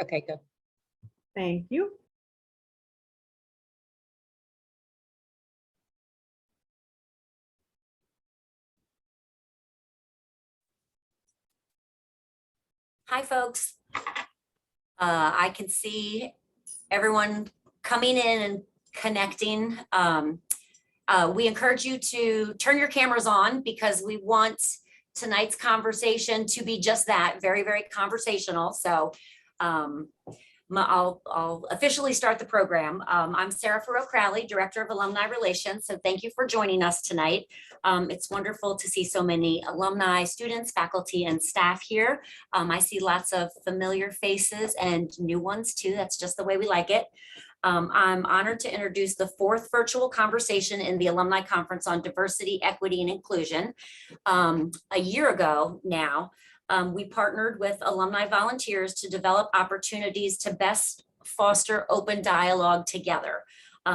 Okay, go. Thank you. Hi, folks. I can see everyone coming in and connecting. We encourage you to turn your cameras on because we want tonight's conversation to be just that, very, very conversational. So I'll officially start the program. I'm Sarah Farrow-Crowley, Director of Alumni Relations. So thank you for joining us tonight. It's wonderful to see so many alumni, students, faculty, and staff here. I see lots of familiar faces and new ones too. That's just the way we like it. I'm honored to introduce the fourth virtual conversation in the Alumni Conference on Diversity, Equity, and Inclusion. A year ago now, we partnered with alumni volunteers to develop opportunities to best foster open dialogue together.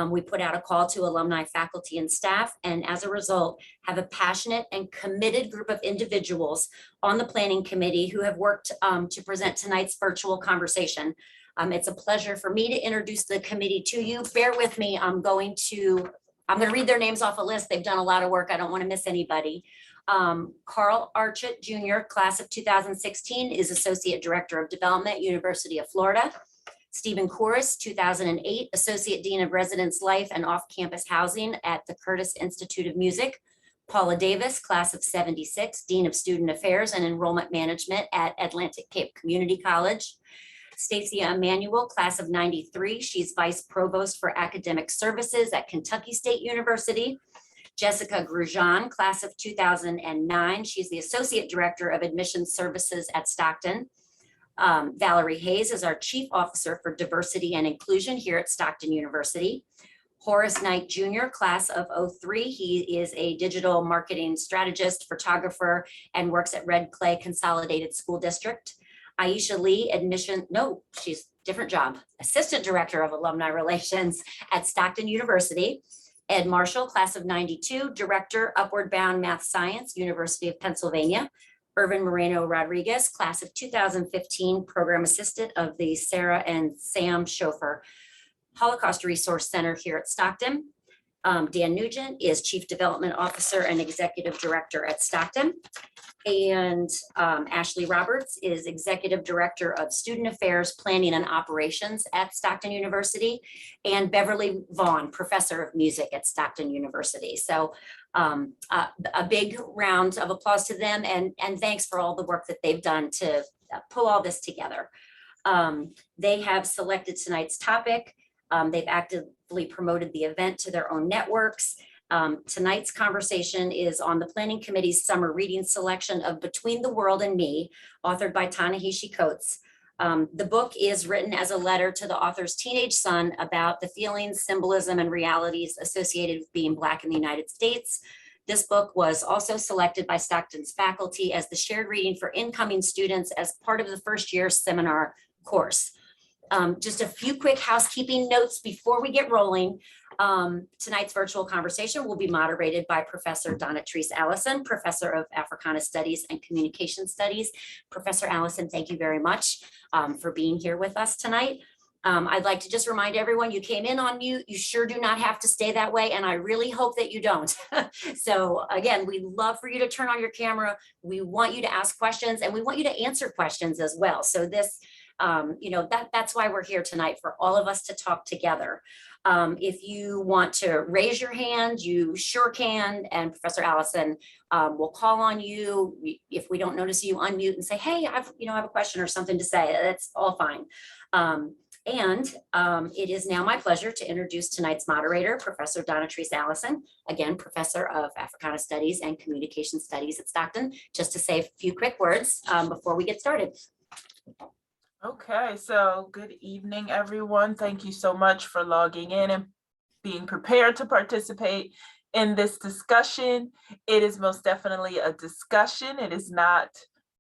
We put out a call to alumni, faculty, and staff, and as a result, have a passionate and committed group of individuals on the planning committee who have worked to present tonight's virtual conversation. It's a pleasure for me to introduce the committee to you. Bear with me, I'm going to read their names off a list. They've done a lot of work. I don't want to miss anybody. Carl Archett Jr., class of 2016, is Associate Director of Development, University of Florida. Stephen Corris, 2008, Associate Dean of Residence Life and Off-Campus Housing at the Curtis Institute of Music. Paula Davis, class of 76, Dean of Student Affairs and Enrollment Management at Atlantic Cape Community College. Stacia Emanuel, class of 93, she's Vice Provost for Academic Services at Kentucky State University. Jessica Grujan, class of 2009, she's the Associate Director of Admissions Services at Stockton. Valerie Hayes is our Chief Officer for Diversity and Inclusion here at Stockton University. Horace Knight Jr., class of 03, he is a digital marketing strategist, photographer, and works at Red Clay Consolidated School District. Aisha Lee, she's different job, Assistant Director of Alumni Relations at Stockton University. Ed Marshall, class of 92, Director, Upward Bound Math Science, University of Pennsylvania. Irvin Moreno Rodriguez, class of 2015, Program Assistant of the Sarah and Sam Schofer Holocaust Resource Center here at Stockton. Dan Nugent is Chief Development Officer and Executive Director at Stockton. And Ashley Roberts is Executive Director of Student Affairs, Planning and Operations at Stockton University, and Beverly Vaughn, Professor of Music at Stockton University. So a big round of applause to them, and thanks for all the work that they've done to pull all this together. They have selected tonight's topic. They've actively promoted the event to their own networks. Tonight's conversation is on the Planning Committee's summer reading selection of Between the World and Me, authored by Ta-Nehisi Coates. The book is written as a letter to the author's teenage son about the feelings, symbolism, and realities associated with being Black in the United States. This book was also selected by Stockton's faculty as the shared reading for incoming students as part of the first year seminar course. Just a few quick housekeeping notes before we get rolling. Tonight's virtual conversation will be moderated by Professor Donatrice Allison, Professor of Africana Studies and Communication Studies. Professor Allison, thank you very much for being here with us tonight. I'd like to just remind everyone you came in on mute. You sure do not have to stay that way, and I really hope that you don't. So again, we'd love for you to turn on your camera. We want you to ask questions, and we want you to answer questions as well. So this, that's why we're here tonight, for all of us to talk together. If you want to raise your hand, you sure can, and Professor Allison will call on you. If we don't notice you, unmute and say, hey, I have a question or something to say. That's all fine. It is now my pleasure to introduce tonight's moderator, Professor Donatrice Allison, again, Professor of Africana Studies and Communication Studies at Stockton, just to say a few quick words before we get started. Okay, so good evening, everyone. Thank you so much for logging in and being prepared to participate in this discussion. It is most definitely a discussion. It is not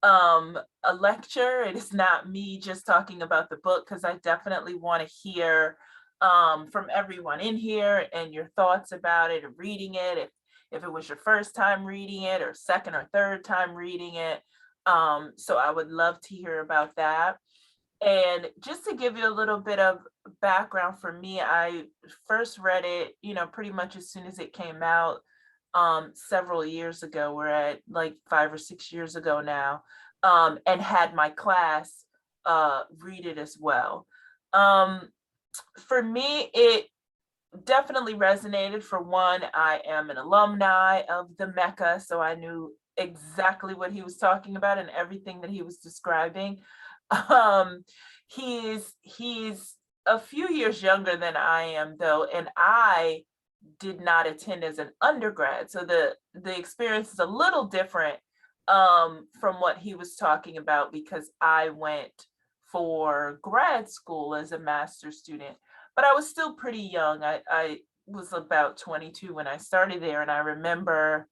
a lecture. It is not me just talking about the book, because I definitely want to hear from everyone in here and your thoughts about it, reading it. If it was your first time reading it or second or third time reading it, So I would love to hear about that. And just to give you a little bit of background for me, I first read it, pretty much as soon as it came out, several years ago. We're at like 5 or 6 years ago now, and had my class read it as well. Um, for me, it definitely resonated. For one, I am an alumni of the Mecca, so I knew exactly what he was talking about and everything that he was describing. Um, he's a few years younger than I am, though, and I did not attend as an undergrad, so the experience is a little different from what he was talking about, because I went for grad school as a master's student, but I was still pretty young. I was about 22 when I started there, and I remember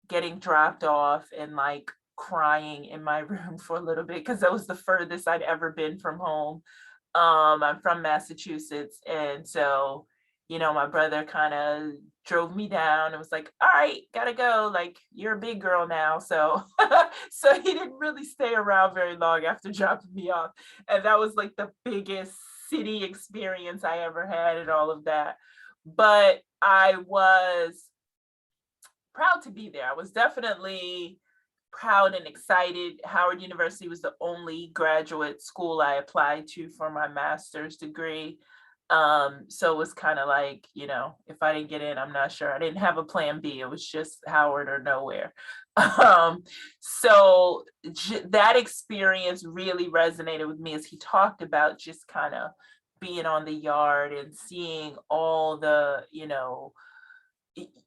getting dropped off and like crying in my room for a little bit, because that was the furthest I'd ever been from home. I'm from Massachusetts, and so my brother kind of drove me down and was like, "All right, gotta go. Like, you're a big girl now." So, so he didn't really stay around very long after dropping me off, and that was like the biggest city experience I ever had, and all of that. But I was proud to be there. I was definitely proud and excited. Howard University was the only graduate school I applied to for my master's degree. So it was kind of like, if I didn't get in, I'm not sure. I didn't have a plan B. It was just Howard or nowhere. So that experience really resonated with me, as he talked about just kind of being on the yard and seeing all the,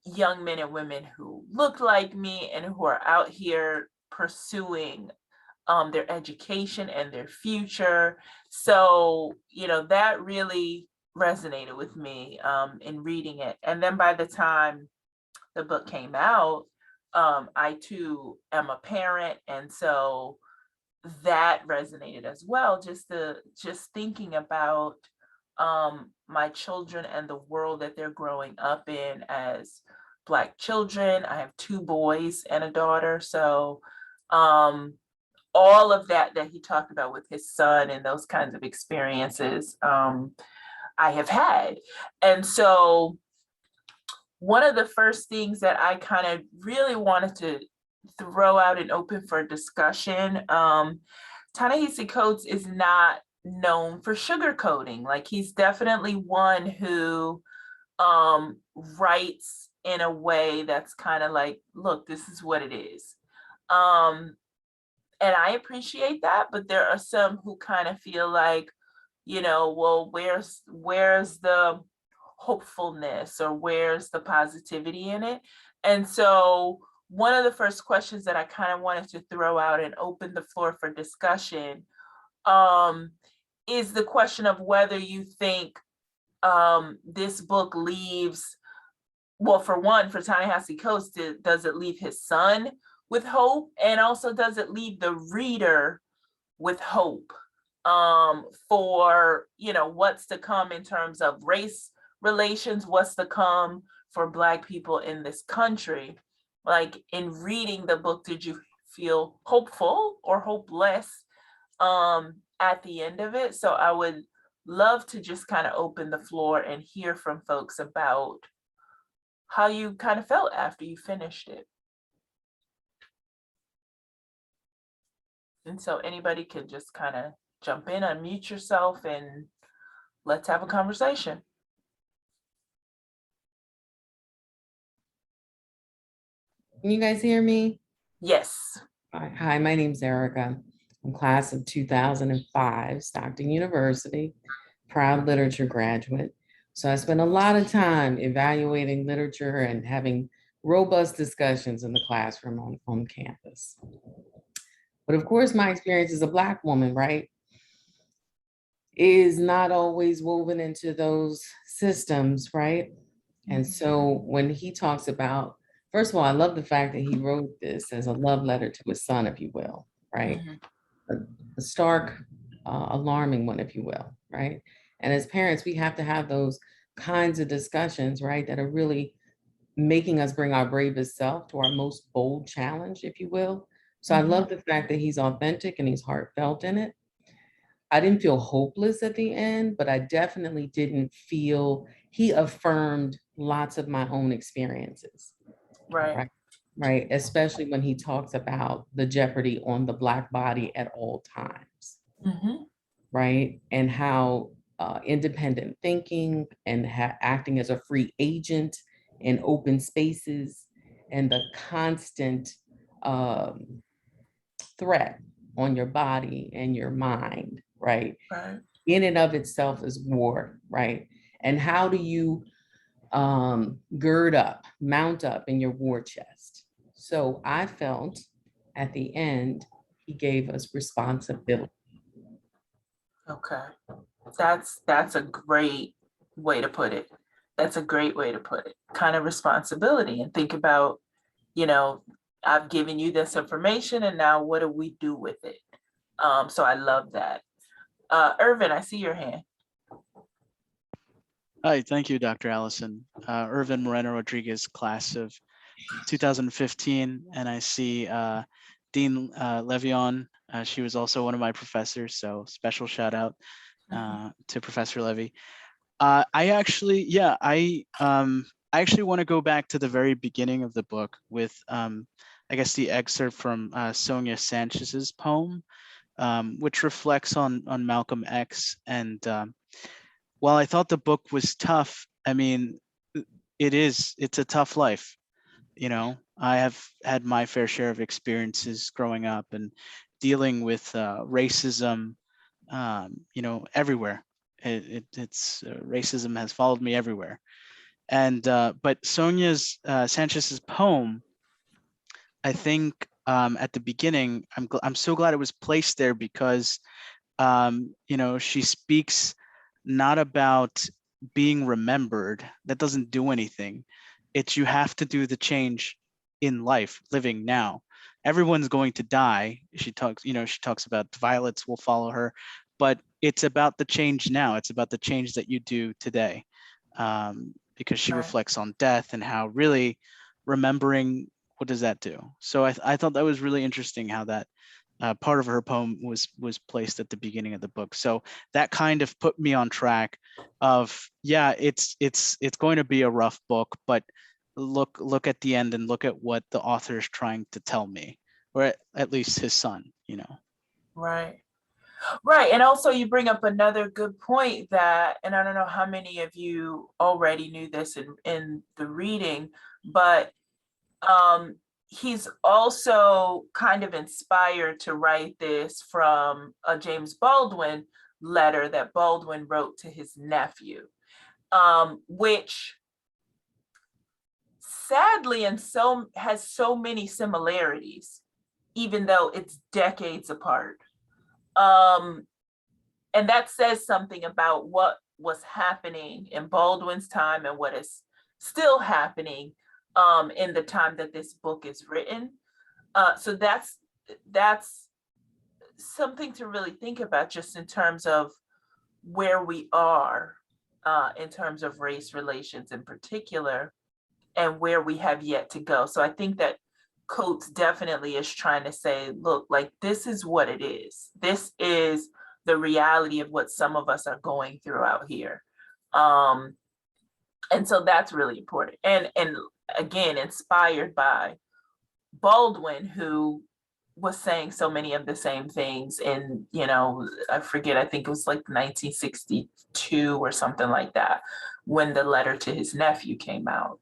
young men and women who look like me and who are out here pursuing their education and their future. So, that really resonated with me in reading it. And then by the time the book came out, I too am a parent. And so that resonated as well. Just thinking about my children and the world that they're growing up in as Black children. I have 2 boys and a daughter. So all of that he talked about with his son and those kinds of experiences, I have had. And so one of the first things that I kind of really wanted to throw out and open for discussion, Ta-Nehisi Coates is not known for sugarcoating. Like, he's definitely one who writes in a way that's kind of like, look, this is what it is. And I appreciate that, but there are some who kind of feel like, well, where's the hopefulness, or where's the positivity in it? And so one of the first questions that I kind of wanted to throw out and open the floor for discussion is the question of whether you think this book leaves, well, for one, for Ta-Nehisi Coates, does it leave his son with hope? And also, does it leave the reader with hope for, what's to come in terms of race relations, what's to come for Black people in this country? Like, in reading the book, did you feel hopeful or hopeless at the end of it? So I would love to just kind of open the floor and hear from folks about how you kind of felt after you finished it. And so anybody can just kind of jump in, unmute yourself, and let's have a conversation. Can you guys hear me? Yes. Hi, my name's Erica. I'm class of 2005, Stockton University, proud literature graduate. So I spent a lot of time evaluating literature and having robust discussions in the classroom on campus. But of course, my experience as a Black woman, right, is not always woven into those systems, right? And so when he talks about, first of all, I love the fact that he wrote this as a love letter to his son, if you will, right? A stark, alarming one, if you will, right? And as parents, we have to have those kinds of discussions, right, that are really making us bring our bravest self to our most bold challenge, if you will, So I love the fact that he's authentic and he's heartfelt in it. I didn't feel hopeless at the end, but I definitely didn't feel, he affirmed lots of my own experiences. Right. Right. Right. Especially when he talks about the jeopardy on the Black body at all times. Mhm. Right. And how independent thinking and acting as a free agent in open spaces and the constant threat on your body and your mind, right? Right. In and of itself is war, right? And how do you gird up, mount up in your war chest? So I felt at the end, he gave us responsibility. Okay. That's a great way to put it. That's a great way to put it. Kind of responsibility, and think about, you know, I've given you this information and now what do we do with it? So I love that. Irvin, I see your hand. Hi, thank you, Dr. Allison. Irvin Moreno Rodriguez, class of 2015, and I see Dean Levion. She was also one of my professors, so special shout out to Professor Levy. I actually want to go back to the very beginning of the book with, I guess, the excerpt from Sonia Sanchez's poem, which reflects on Malcolm X. And while I thought the book was tough, I mean, it's a tough life. You know, I have had my fair share of experiences growing up and dealing with racism, everywhere. It's racism has followed me everywhere. And but Sonia's Sanchez's poem, I think at the beginning, I'm so glad it was placed there because she speaks not about being remembered. That doesn't do anything. It's you have to do the change in life, living now. Everyone's going to die. She talks about violets will follow her, but it's about the change now. It's about the change that you do today, because she Right. reflects on death and how really remembering, what does that do? So I thought that was really interesting how that part of her poem was placed at the beginning of the book. So that kind of put me on track of, yeah, it's going to be a rough book, but look at the end and look at what the author is trying to tell me, or at least his son, Right. Right. And also you bring up another good point that, and I don't know how many of you already knew this in the reading, but he's also kind of inspired to write this from a James Baldwin letter that Baldwin wrote to his nephew, which sadly has so many similarities, even though it's decades apart. And that says something about what was happening in Baldwin's time and what is still happening in the time that this book is written. So that's something to really think about, just in terms of where we are in terms of race relations in particular, and where we have yet to go. So I think that Coates definitely is trying to say, look, like, this is what it is. This is the reality of what some of us are going through out here. And so that's really important. And again, inspired by Baldwin, who was saying so many of the same things in, I forget, I think it was like 1962 or something like that, when the letter to his nephew came out.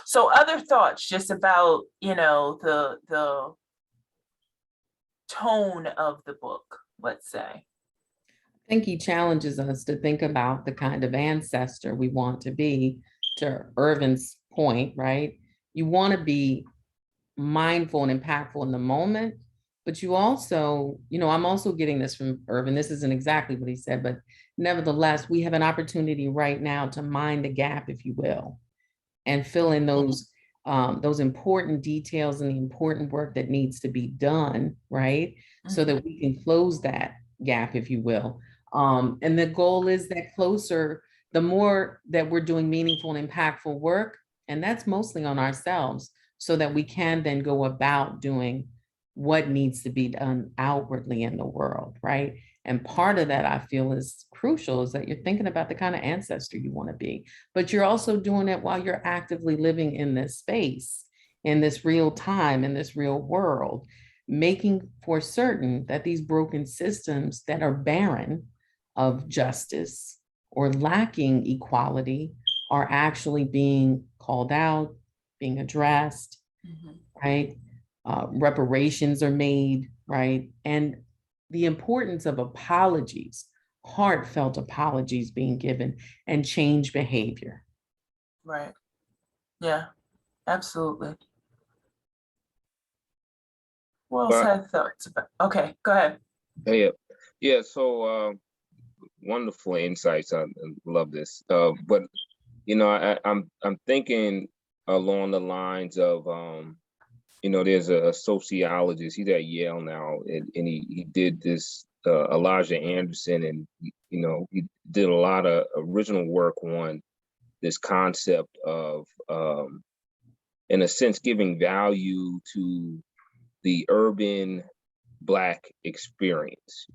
So other thoughts just about, the tone of the book, let's say. I think he challenges us to think about the kind of ancestor we want to be, to Irvin's point, right? You want to be mindful and impactful in the moment, but you also, I'm also getting this from Irvin. This isn't exactly what he said, but nevertheless, we have an opportunity right now to mind the gap, if you will, and fill in those important details and the important work that needs to be done, right? So that we can close that gap, if you will. And the goal is that the more that we're doing meaningful and impactful work, and that's mostly on ourselves, so that we can then go about doing what needs to be done outwardly in the world, right? And part of that I feel is crucial, is that you're thinking about the kind of ancestor you want to be, but you're also doing it while you're actively living in this space, in this real time, in this real world, making for certain that these broken systems that are barren of justice or lacking equality are actually being called out, being addressed, right? Reparations are made, right? And the importance of apologies, heartfelt apologies being given, and change behavior. Right. Yeah, absolutely. Who else But had thoughts about? Okay, go ahead. yeah. So wonderful insights. I love this. But I'm thinking along the lines of there's a sociologist. He's at Yale now, and he did this. Elijah Anderson, and he did a lot of original work on this concept of, in a sense, giving value to the urban Black experience,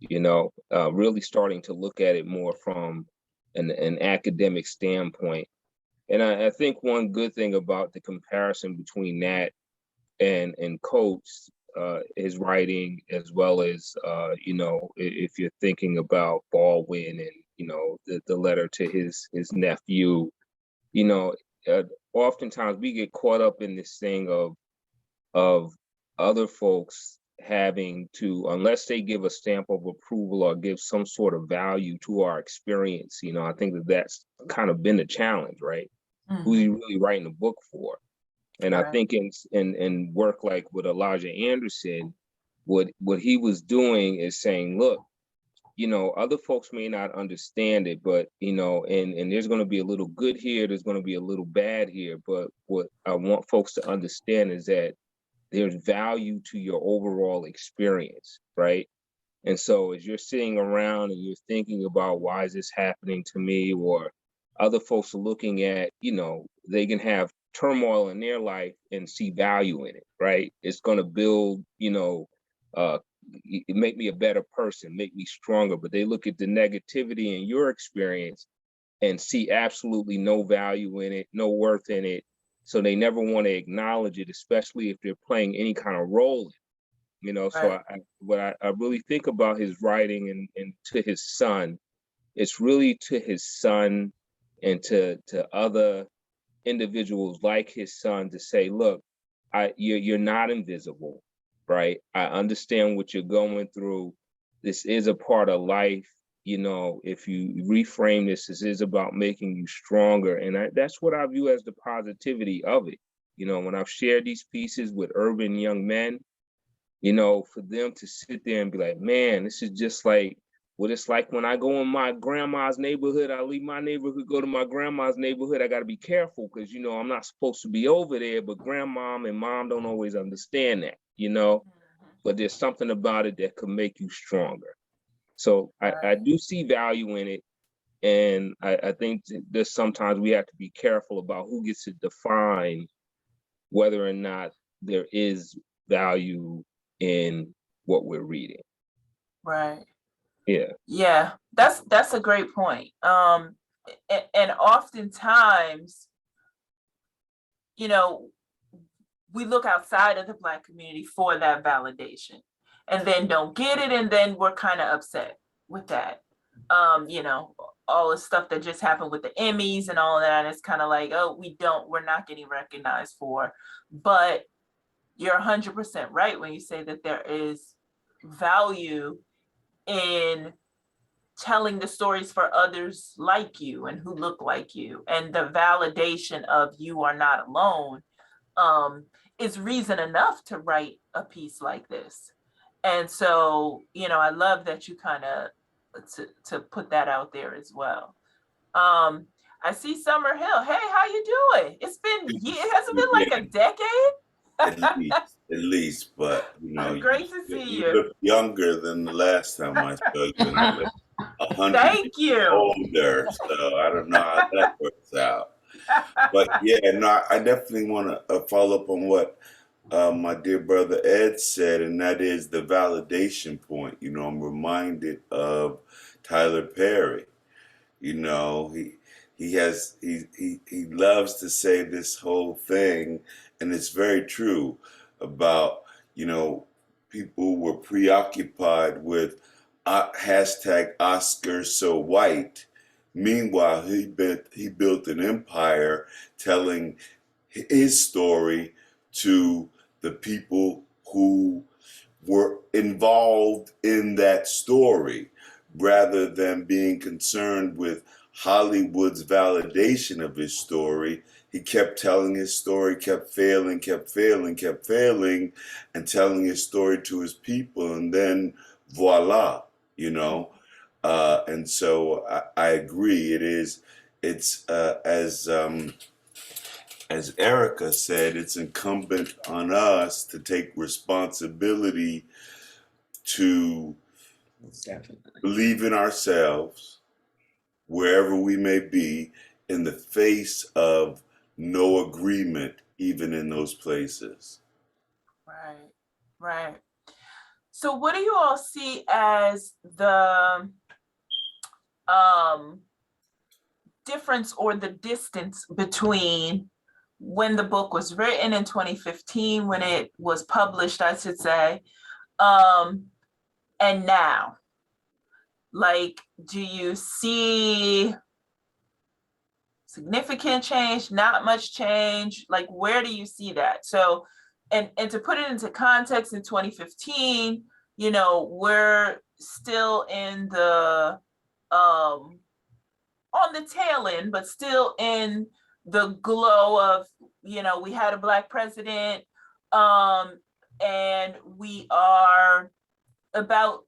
really starting to look at it more from an academic standpoint. And I think one good thing about the comparison between that and Coates, his writing, as well as, if you're thinking about Baldwin and, the letter to his nephew, oftentimes we get caught up in this thing of other folks having to, unless they give a stamp of approval or give some sort of value to our experience, I think that's kind of been a challenge, right? Who's he really writing a book for? And I think in work like with Elijah Anderson, what he was doing is saying, look, other folks may not understand it, but and there's going to be a little good here, there's going to be a little bad here, but what I want folks to understand is that there's value to your overall experience, right? And so as you're sitting around and you're thinking about, why is this happening to me? Or other folks are looking at, they can have turmoil in their life and see value in it, right? It's going to build, make me a better person, make me stronger. But they look at the negativity in your experience and see absolutely no value in it, no worth in it. So they never want to acknowledge it, especially if they're playing any kind of role in it. So I really think about his writing and to his son, it's really to his son and to other individuals like his son to say, look, you're not invisible, right? I understand what you're going through. This is a part of life. If you reframe this is about making you stronger. And that's what I view as the positivity of it. When I've shared these pieces with urban young men, for them to sit there and be like, man, this is just like what it's like when I go in my grandma's neighborhood. I leave my neighborhood, go to my grandma's neighborhood. I got to be careful because, I'm not supposed to be over there, but grandma and mom don't always understand that, but there's something about it that could make you stronger. So I do see value in it. And I think that sometimes we have to be careful about who gets to define whether or not there is value in what we're reading. Right. Yeah. Yeah, that's a great point. And oftentimes, we look outside of the Black community for that validation and then don't get it. And then we're kind of upset with that. All the stuff that just happened with the Emmys and all of that. It's kind of like, oh, we're not getting recognized for. But you're 100% right when you say that there is value in telling the stories for others like you and who look like you, and the validation of you are not alone is reason enough to write a piece like this. And so, I love that you kind of to put that out there as well. I see Summer Hill. Hey, how you doing? It's been years. Has it been like a decade? At least, but Great to see you. look younger than the last time I saw you, and you look 100 Thank years you. older. So I don't know how that works out. But yeah, no, I definitely want to follow up on what my dear brother Ed said, and that is the validation point. You know, I'm reminded of Tyler Perry. You know, he loves to say this whole thing, and it's very true about, you know, people were preoccupied with hashtag Oscar so white. Meanwhile, he built an empire telling his story to the people who were involved in that story rather than being concerned with Hollywood's validation of his story. He kept telling his story, kept failing, and telling his story to his people. And then voila, you know. And so I agree. It's as Erica said, it's incumbent on us to take responsibility to Definitely. believe in ourselves wherever we may be in the face of no agreement, even in those places. Right, right. So what do you all see as the difference or the distance between when the book was written in 2015, when it was published, I should say, and now? Like, do you see significant change, not much change? Like, where do you see that? So, and to put it into context, in 2015, you know, we're still in the on the tail end, but still in the glow of, you know, we had a Black president, and we are about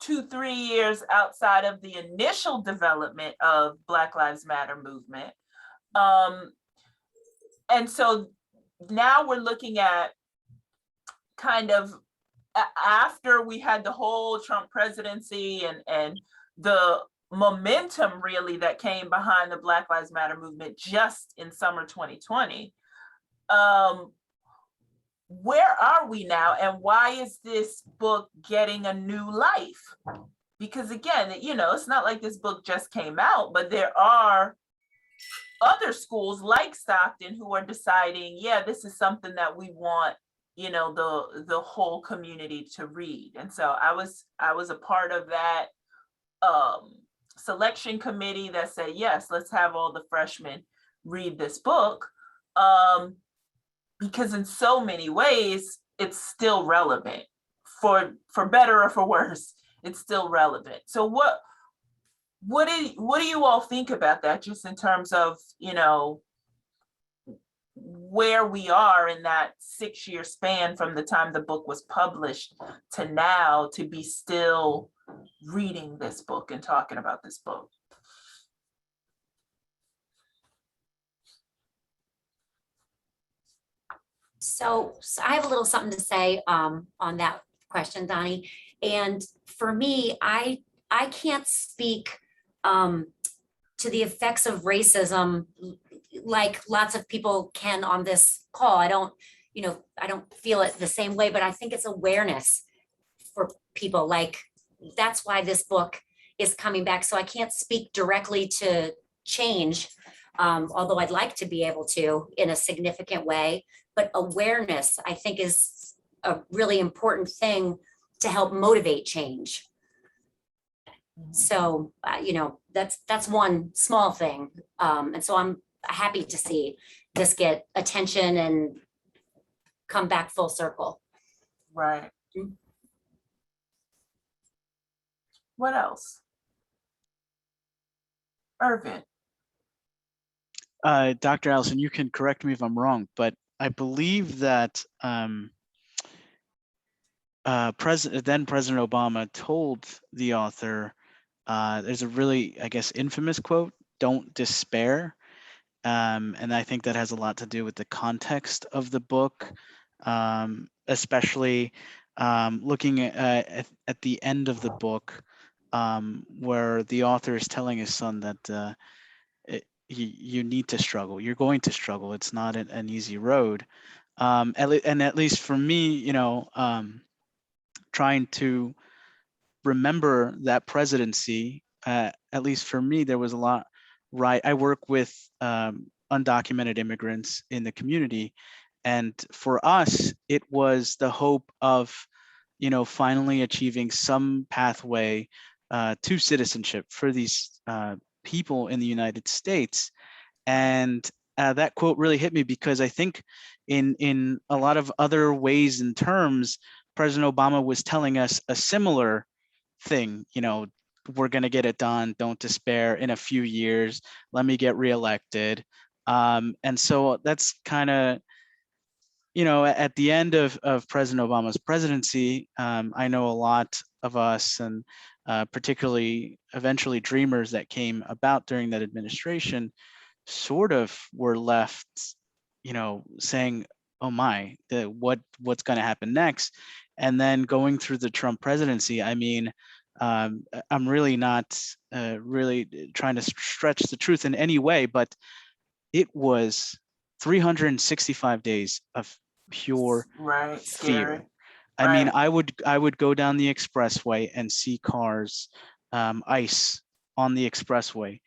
2-3 years outside of the initial development of Black Lives Matter movement. And so now we're looking at kind of after we had the whole Trump presidency and the momentum really that came behind the Black Lives Matter movement just in summer 2020. Where are we now, and why is this book getting a new life? Because again, you know, it's not like this book just came out, but there are other schools like Stockton who are deciding, yeah, this is something that we want, you know, the whole community to read. And so I was a part of that selection committee that said, yes, let's have all the freshmen read this book, because in so many ways it's still relevant, for better or for worse. It's still relevant. So what do you all think about that, just in terms of, you know, where we are in that 6-year span from the time the book was published to now, to be still reading this book and talking about this book? So I have a little something to say on that question, Donnie. And for me, I can't speak to the effects of racism like lots of people can on this call. I don't feel it the same way, but I think it's awareness for people. Like, that's why this book is coming back. So I can't speak directly to change, although I'd like to be able to in a significant way. But awareness, I think, is a really important thing to help motivate change. So, that's one small thing. And so I'm happy to see this get attention and come back full circle. Right. What else? Irvin. Dr. Allison, you can correct me if I'm wrong, but I believe that then President Obama told the author, there's a really, I guess, infamous quote, "Don't despair." And I think that has a lot to do with the context of the book, especially looking at the end of the book, where the author is telling his son that you need to struggle. You're going to struggle. It's not an easy road. And at least for me, trying to remember that presidency, at least for me, there was a lot, right? I work with undocumented immigrants in the community. And for us, it was the hope of, finally achieving some pathway to citizenship for these people in the United States. And that quote really hit me, because I think in a lot of other ways and terms, President Obama was telling us a similar thing. We're going to get it done. Don't despair. In a few years, let me get reelected. And so that's kind of, at the end of President Obama's presidency, I know a lot of us, and particularly eventually dreamers that came about during that administration, sort of were left, saying, oh my, what's going to happen next? And then going through the Trump presidency, I mean, I'm really not really trying to stretch the truth in any way, but it was 365 days of pure Right, scary. fear. I mean, Right. I would go down the expressway and see cars, ice on the expressway.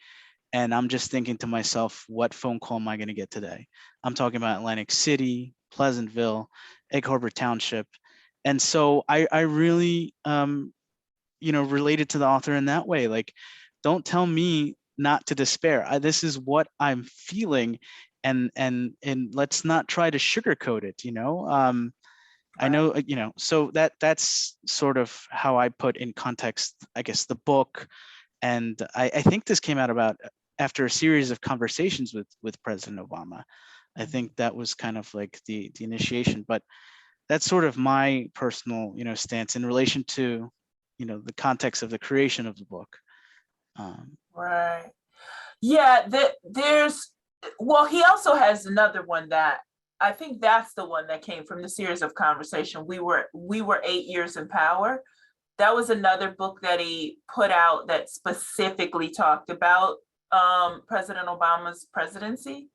And I'm just thinking to myself, what phone call am I going to get today? I'm talking about Atlantic City, Pleasantville, Egg Harbor Township. And so I really, related to the author in that way. Like, don't tell me not to despair. This is what I'm feeling. And let's not try to sugarcoat it, I know, so that's sort of how I put in context, I guess, the book. And I think this came out about after a series of conversations with President Obama. I think that was kind of like the initiation, but that's sort of my personal, stance in relation to, the context of the creation of the book. Right. Yeah, well, he also has another one that I think that's the one that came from the series of conversation. We were 8 years in power. That was another book that he put out that specifically talked about President Obama's presidency.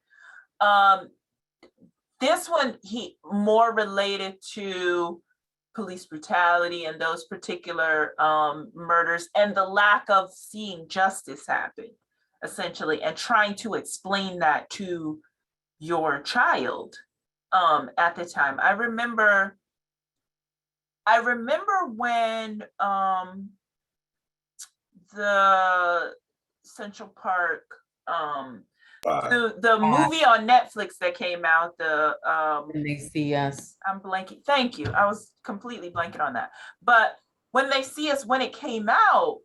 This one, he more related to police brutality and those particular murders and the lack of seeing justice happen, essentially, and trying to explain that to your child at the time. I remember when the Central Park the movie on Netflix that came out, When They See Us. I'm blanking. Thank you. I was completely blanking on that. But When They See Us, when it came out,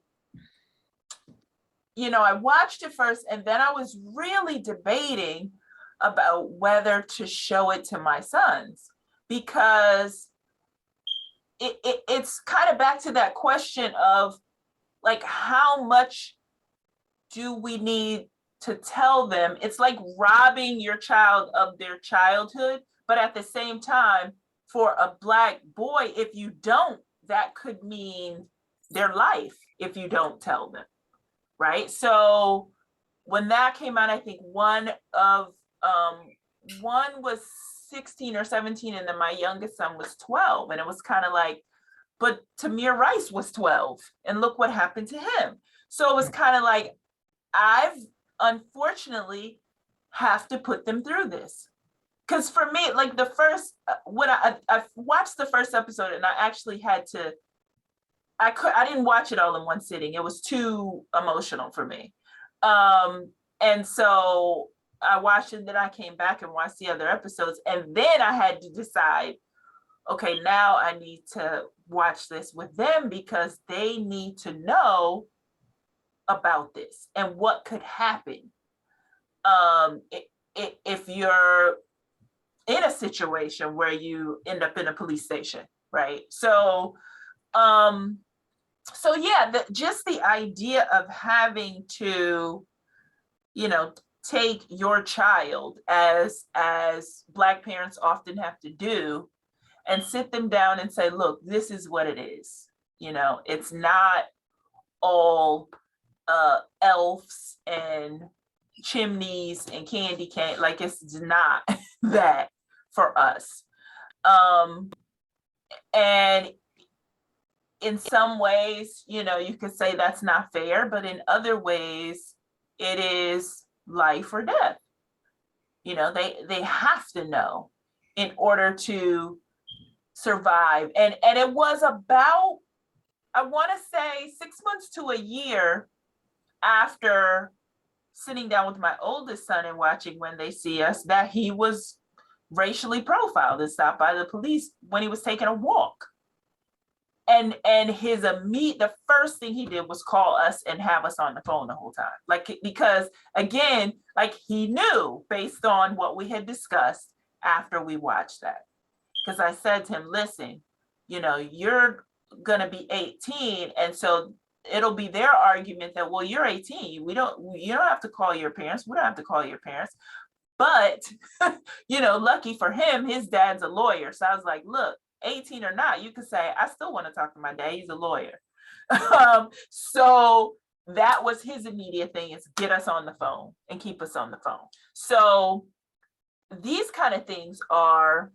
I watched it first, and then I was really debating about whether to show it to my sons, because it's kind of back to that question of, like, how much do we need to tell them? It's like robbing your child of their childhood, but at the same time, for a Black boy, if you don't, that could mean their life if you don't tell them, right? So when that came out, I think one was 16 or 17, and then my youngest son was 12, and it was kind of like, but Tamir Rice was 12, and look what happened to him. So it was kind of like, I've unfortunately have to put them through this. Because for me, like, the first, when I watched the first episode, and I actually had to, I didn't watch it all in one sitting. It was too emotional for me. And so I watched it, then I came back and watched the other episodes. And then I had to decide, okay, now I need to watch this with them, because they need to know about this and what could happen if you're in a situation where you end up in a police station, right? So yeah, just the idea of having to, take your child, as Black parents often have to do, and sit them down and say, look, this is what it is. It's not all elves and chimneys and candy cane. Like, it's not that for us. And in some ways, you know, you could say that's not fair, but in other ways, it is life or death. You know, they have to know in order to survive. And it was about, I want to say 6 months to a year after sitting down with my oldest son and watching When They See Us, that he was racially profiled and stopped by the police when he was taking a walk. And the first thing he did was call us and have us on the phone the whole time. Like, because again, like, he knew based on what we had discussed after we watched that. Because I said to him, listen, you know, you're gonna be 18, and so it'll be their argument that, well, you're 18, you don't have to call your parents, we don't have to call your parents. But you know, lucky for him, his dad's a lawyer. So I was like, look, 18 or not, you could say, I still want to talk to my dad, he's a lawyer. So that was his immediate thing, is get us on the phone and keep us on the phone. So these kind of things are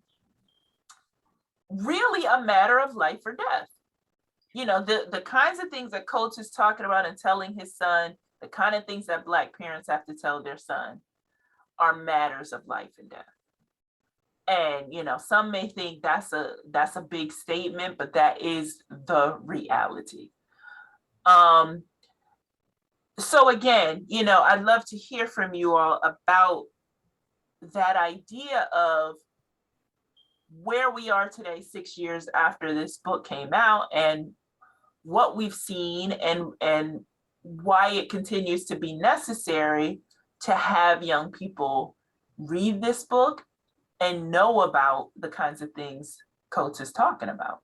really a matter of life or death. You know, the kinds of things that Coach is talking about and telling his son, the kind of things that Black parents have to tell their son are matters of life and death. And, you know, some may think that's a big statement, but that is the reality. So again, you know, I'd love to hear from you all about that idea of where we are today, 6 years after this book came out, and what we've seen, and why it continues to be necessary to have young people read this book and know about the kinds of things Coach is talking about.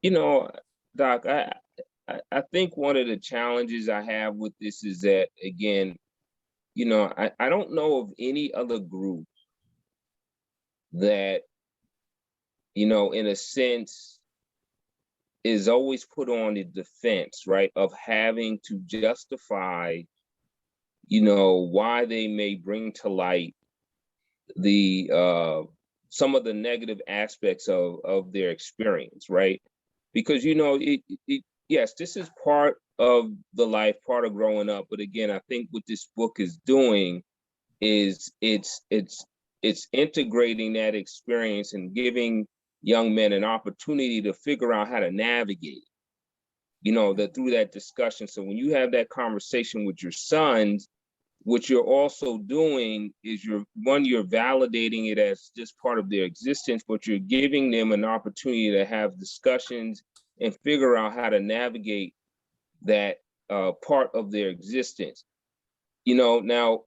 You know, Doc, I think one of the challenges I have with this is that, again, you know, I don't know of any other group that, you know, in a sense, is always put on the defense, right, of having to justify, you know, why they may bring to light the some of the negative aspects of their experience, right? Because, you know, yes, this is part of the life, part of growing up. But again, I think what this book is doing is it's integrating that experience and giving young men an opportunity to figure out how to navigate, you know, that through that discussion. So when you have that conversation with your sons, what you're also doing is you're validating it as just part of their existence, but you're giving them an opportunity to have discussions and figure out how to navigate that part of their existence. You know, now,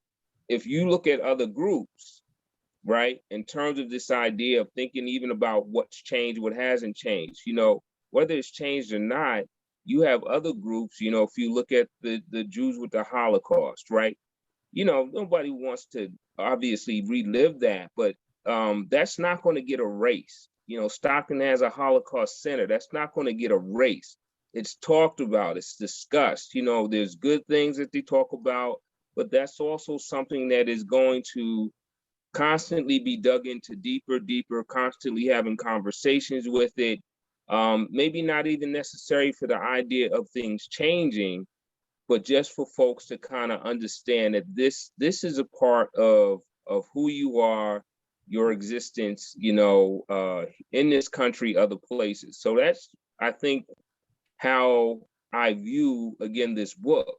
if you look at other groups, right, in terms of this idea of thinking even about what's changed, what hasn't changed, you know, whether it's changed or not, you have other groups, you know, if you look at the Jews with the Holocaust, right? You know, nobody wants to obviously relive that, but that's not going to get erased. You know, Stockton has a Holocaust Center. That's not going to get erased. It's talked about, it's discussed. You know, there's good things that they talk about, but that's also something that is going to constantly be dug into deeper, constantly having conversations with it. Maybe not even necessary for the idea of things changing, but just for folks to kind of understand that this is a part of who you are, your existence, you know, in this country, other places. So that's, I think, how I view, again, this book.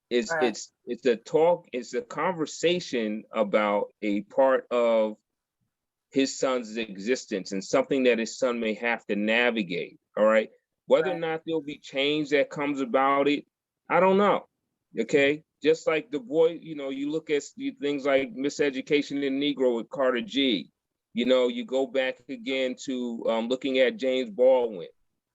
It's Right. it's a talk, it's a conversation about a part of his son's existence and something that his son may have to navigate. All right. Whether or Right. not there'll be change that comes about it, I don't know. Okay. Just like the boy, you know, you look at things like Miseducation in Negro with Carter G. You know, you go back again to looking at James Baldwin.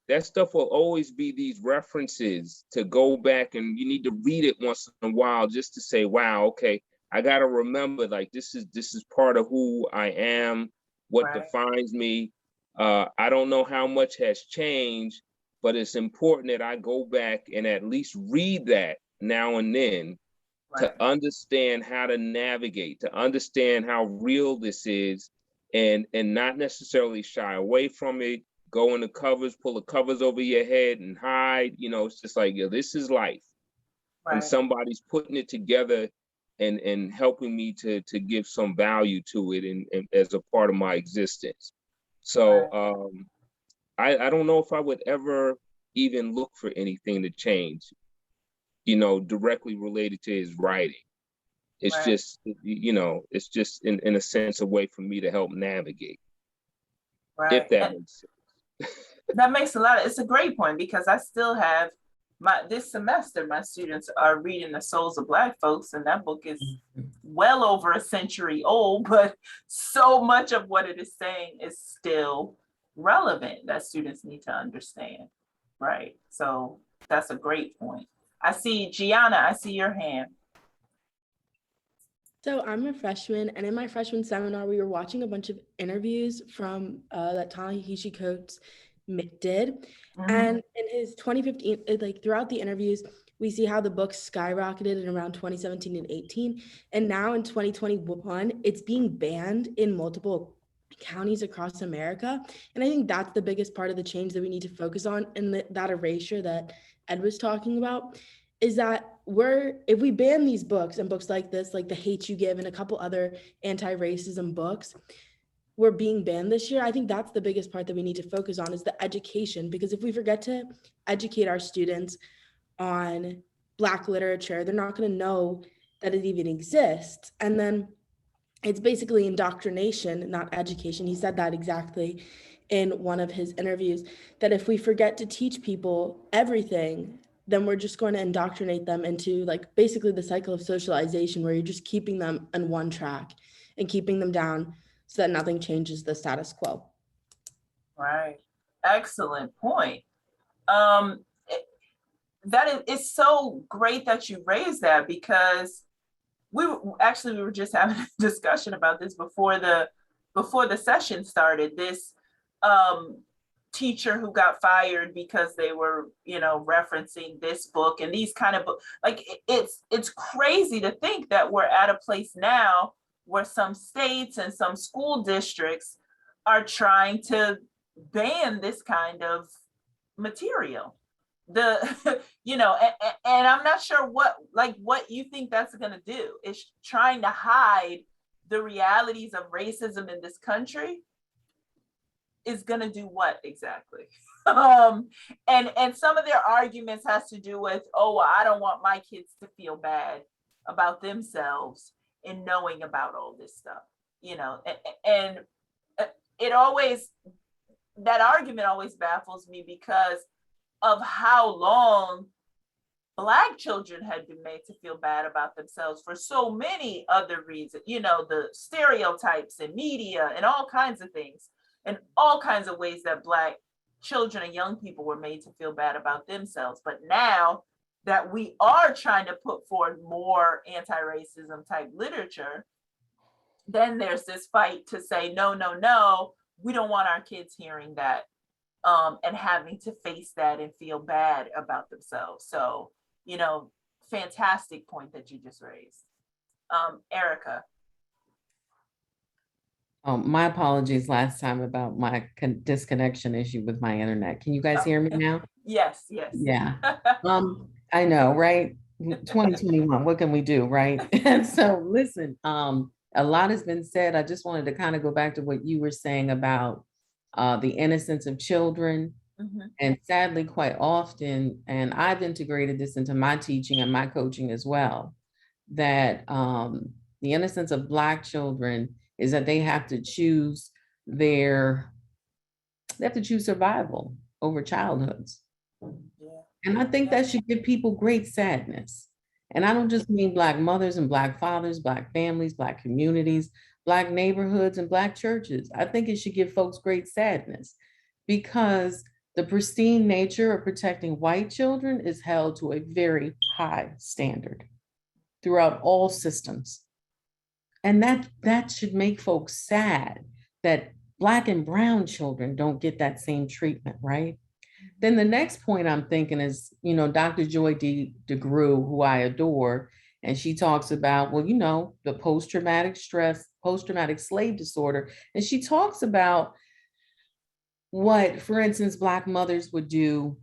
That stuff will always be these references to go back, and you need to read it once in a while just to say, wow, okay, I got to remember, like, this is part of who I am, what Right. defines me. I don't know how much has changed, but it's important that I go back and at least read that now and then to understand how to navigate, to understand how real this is, and not necessarily shy away from it, go in the covers, pull the covers over your head and hide. It's just like, this is life. And somebody's putting it together and helping me to give some value to it and as a part of my existence. So I don't know if I would ever even look for anything to change, directly related to his writing. It's just, it's just in a sense a way for me to help navigate. If that makes sense. That makes it's a great point, because I still have this semester, my students are reading The Souls of Black Folks, and that book is well over a century old, but so much of what it is saying is still relevant that students need to understand, right? So that's a great point. I see Gianna, I see your hand. So I'm a freshman, and in my freshman seminar, we were watching a bunch of interviews from that Ta-Nehisi Coates did. And in his 2015, like throughout the interviews, we see how the book skyrocketed in around 2017 and 18. And now in 2021, it's being banned in multiple counties across America. And I think that's the biggest part of the change that we need to focus on. And that erasure that Ed was talking about is that if we ban these books and books like this, like The Hate U Give and a couple other anti-racism books, we're being banned this year. I think that's the biggest part that we need to focus on, is the education, because if we forget to educate our students on Black literature, they're not going to know that it even exists. And then it's basically indoctrination, not education. He said that exactly in one of his interviews, that if we forget to teach people everything, then we're just going to indoctrinate them into like basically the cycle of socialization, where you're just keeping them on one track and keeping them down so that nothing changes the status quo. Right. Excellent point. It's so great that you raised that, because we were just having a discussion about this before the session started. This teacher who got fired because they were, referencing this book and these kind of books. Like it's crazy to think that we're at a place now where some states and some school districts are trying to ban this kind of material. And I'm not sure what you think that's going to do. It's trying to hide the realities of racism in this country. Is going to do what exactly? And some of their arguments has to do with, I don't want my kids to feel bad about themselves in knowing about all this stuff, and that argument always baffles me, because of how long Black children had been made to feel bad about themselves for so many other reasons, the stereotypes and media and all kinds of things, and all kinds of ways that Black children and young people were made to feel bad about themselves. But now that we are trying to put forward more anti-racism type literature, then there's this fight to say, no, we don't want our kids hearing that and having to face that and feel bad about themselves. So, fantastic point that you just raised. Erica. My apologies last time about my disconnection issue with my internet. Can you guys hear me now? Yes. Yeah. I know, right? 2021, what can we do, right? And so listen, a lot has been said. I just wanted to kind of go back to what you were saying about the innocence of children. And sadly, quite often, and I've integrated this into my teaching and my coaching as well, that the innocence of Black children is that they have to choose survival over childhoods. And I think that should give people great sadness. And I don't just mean Black mothers and Black fathers, Black families, Black communities, Black neighborhoods, and Black churches. I think it should give folks great sadness, because the pristine nature of protecting white children is held to a very high standard throughout all systems. And that should make folks sad that Black and brown children don't get that same treatment, right? Then the next point I'm thinking is, Dr. Joy DeGruy, who I adore, and she talks about, well, the post-traumatic slave disorder. And she talks about what, for instance, Black mothers would do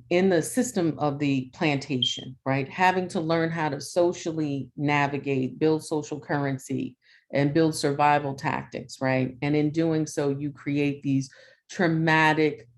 in the system of the plantation, right? Having to learn how to socially navigate, build social currency, and build survival tactics, right? And in doing so, you create these traumatic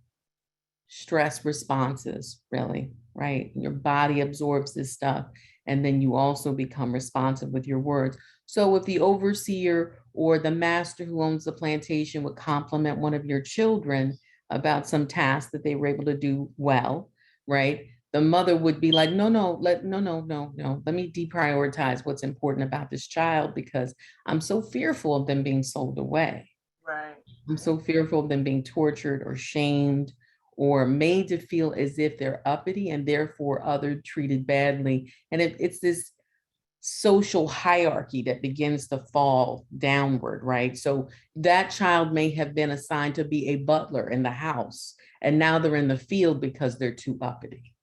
stress responses, really, right? Your body absorbs this stuff, and then you also become responsive with your words. So if the overseer or the master who owns the plantation would compliment one of your children about some task that they were able to do well, right? The mother would be like, no, let me deprioritize what's important about this child because I'm so fearful of them being sold away. Right. I'm so fearful of them being tortured or shamed or made to feel as if they're uppity and therefore other treated badly. And it's this social hierarchy that begins to fall downward, right? So that child may have been assigned to be a butler in the house, and now they're in the field because they're too uppity,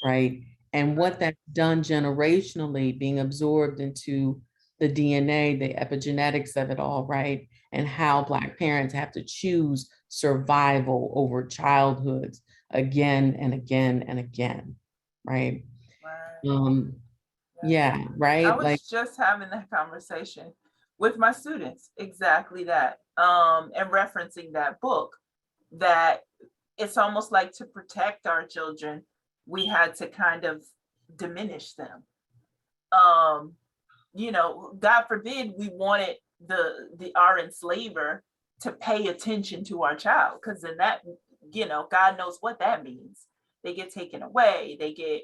right? And what that's done generationally, being absorbed into the DNA, the epigenetics of it all, right? And how Black parents have to choose survival over childhoods again and again and again, right? Right. Yeah, right. I was just having that conversation with my students, exactly that, and referencing that book, that it's almost like to protect our children, we had to kind of diminish them. God forbid we wanted our enslaver to pay attention to our child, because then that, God knows what that means. They get taken away, they get,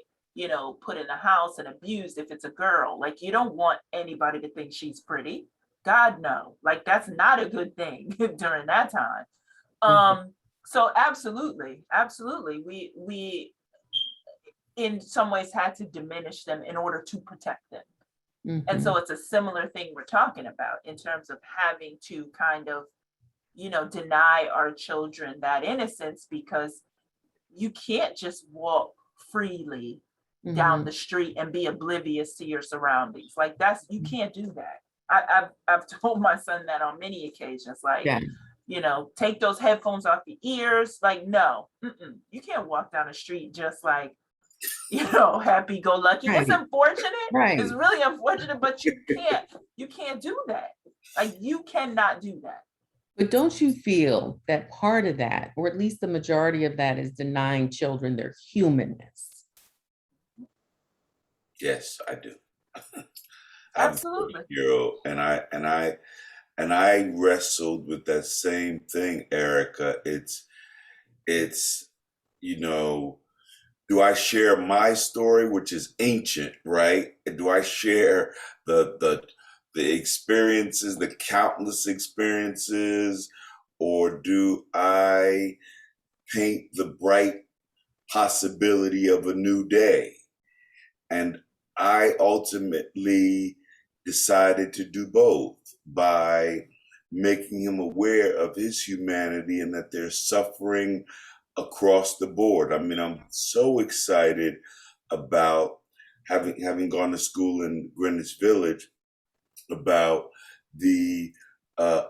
put in a house and abused if it's a girl. Like, you don't want anybody to think she's pretty. God, no, like that's not a good thing during that time. So absolutely, we in some ways had to diminish them in order to protect them. And so it's a similar thing we're talking about in terms of having to kind of, deny our children that innocence, because you can't just walk freely down the street and be oblivious to your surroundings. Like you can't do that. I've told my son that on many occasions, like, take those headphones off your ears. Like, no, you can't walk down the street just like, happy go lucky. Right. It's unfortunate. Right. It's really unfortunate, but you can't do that. Like, you cannot do that. But don't you feel that part of that, or at least the majority of that, is denying children their humanness? Yes, I do. Absolutely. And I wrestled with that same thing, Erica. It's do I share my story, which is ancient, right? And do I share the experiences, the countless experiences, or do I paint the bright possibility of a new day? And I ultimately decided to do both by making him aware of his humanity and that there's suffering across the board. I mean, I'm so excited about having gone to school in Greenwich Village, about the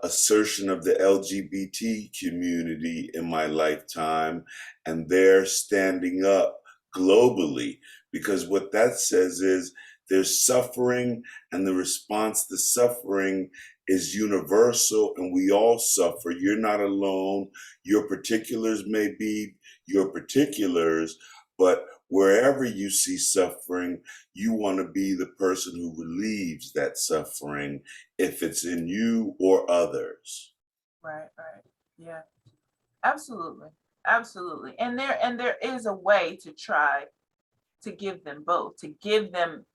assertion of the LGBT community in my lifetime, and they're standing up globally, because what that says is there's suffering, and the response to suffering is universal, and we all suffer. You're not alone. Your particulars may be your particulars, but wherever you see suffering, you want to be the person who relieves that suffering, if it's in you or others. Right. Yeah, absolutely. And there is a way to try to give them both, to give them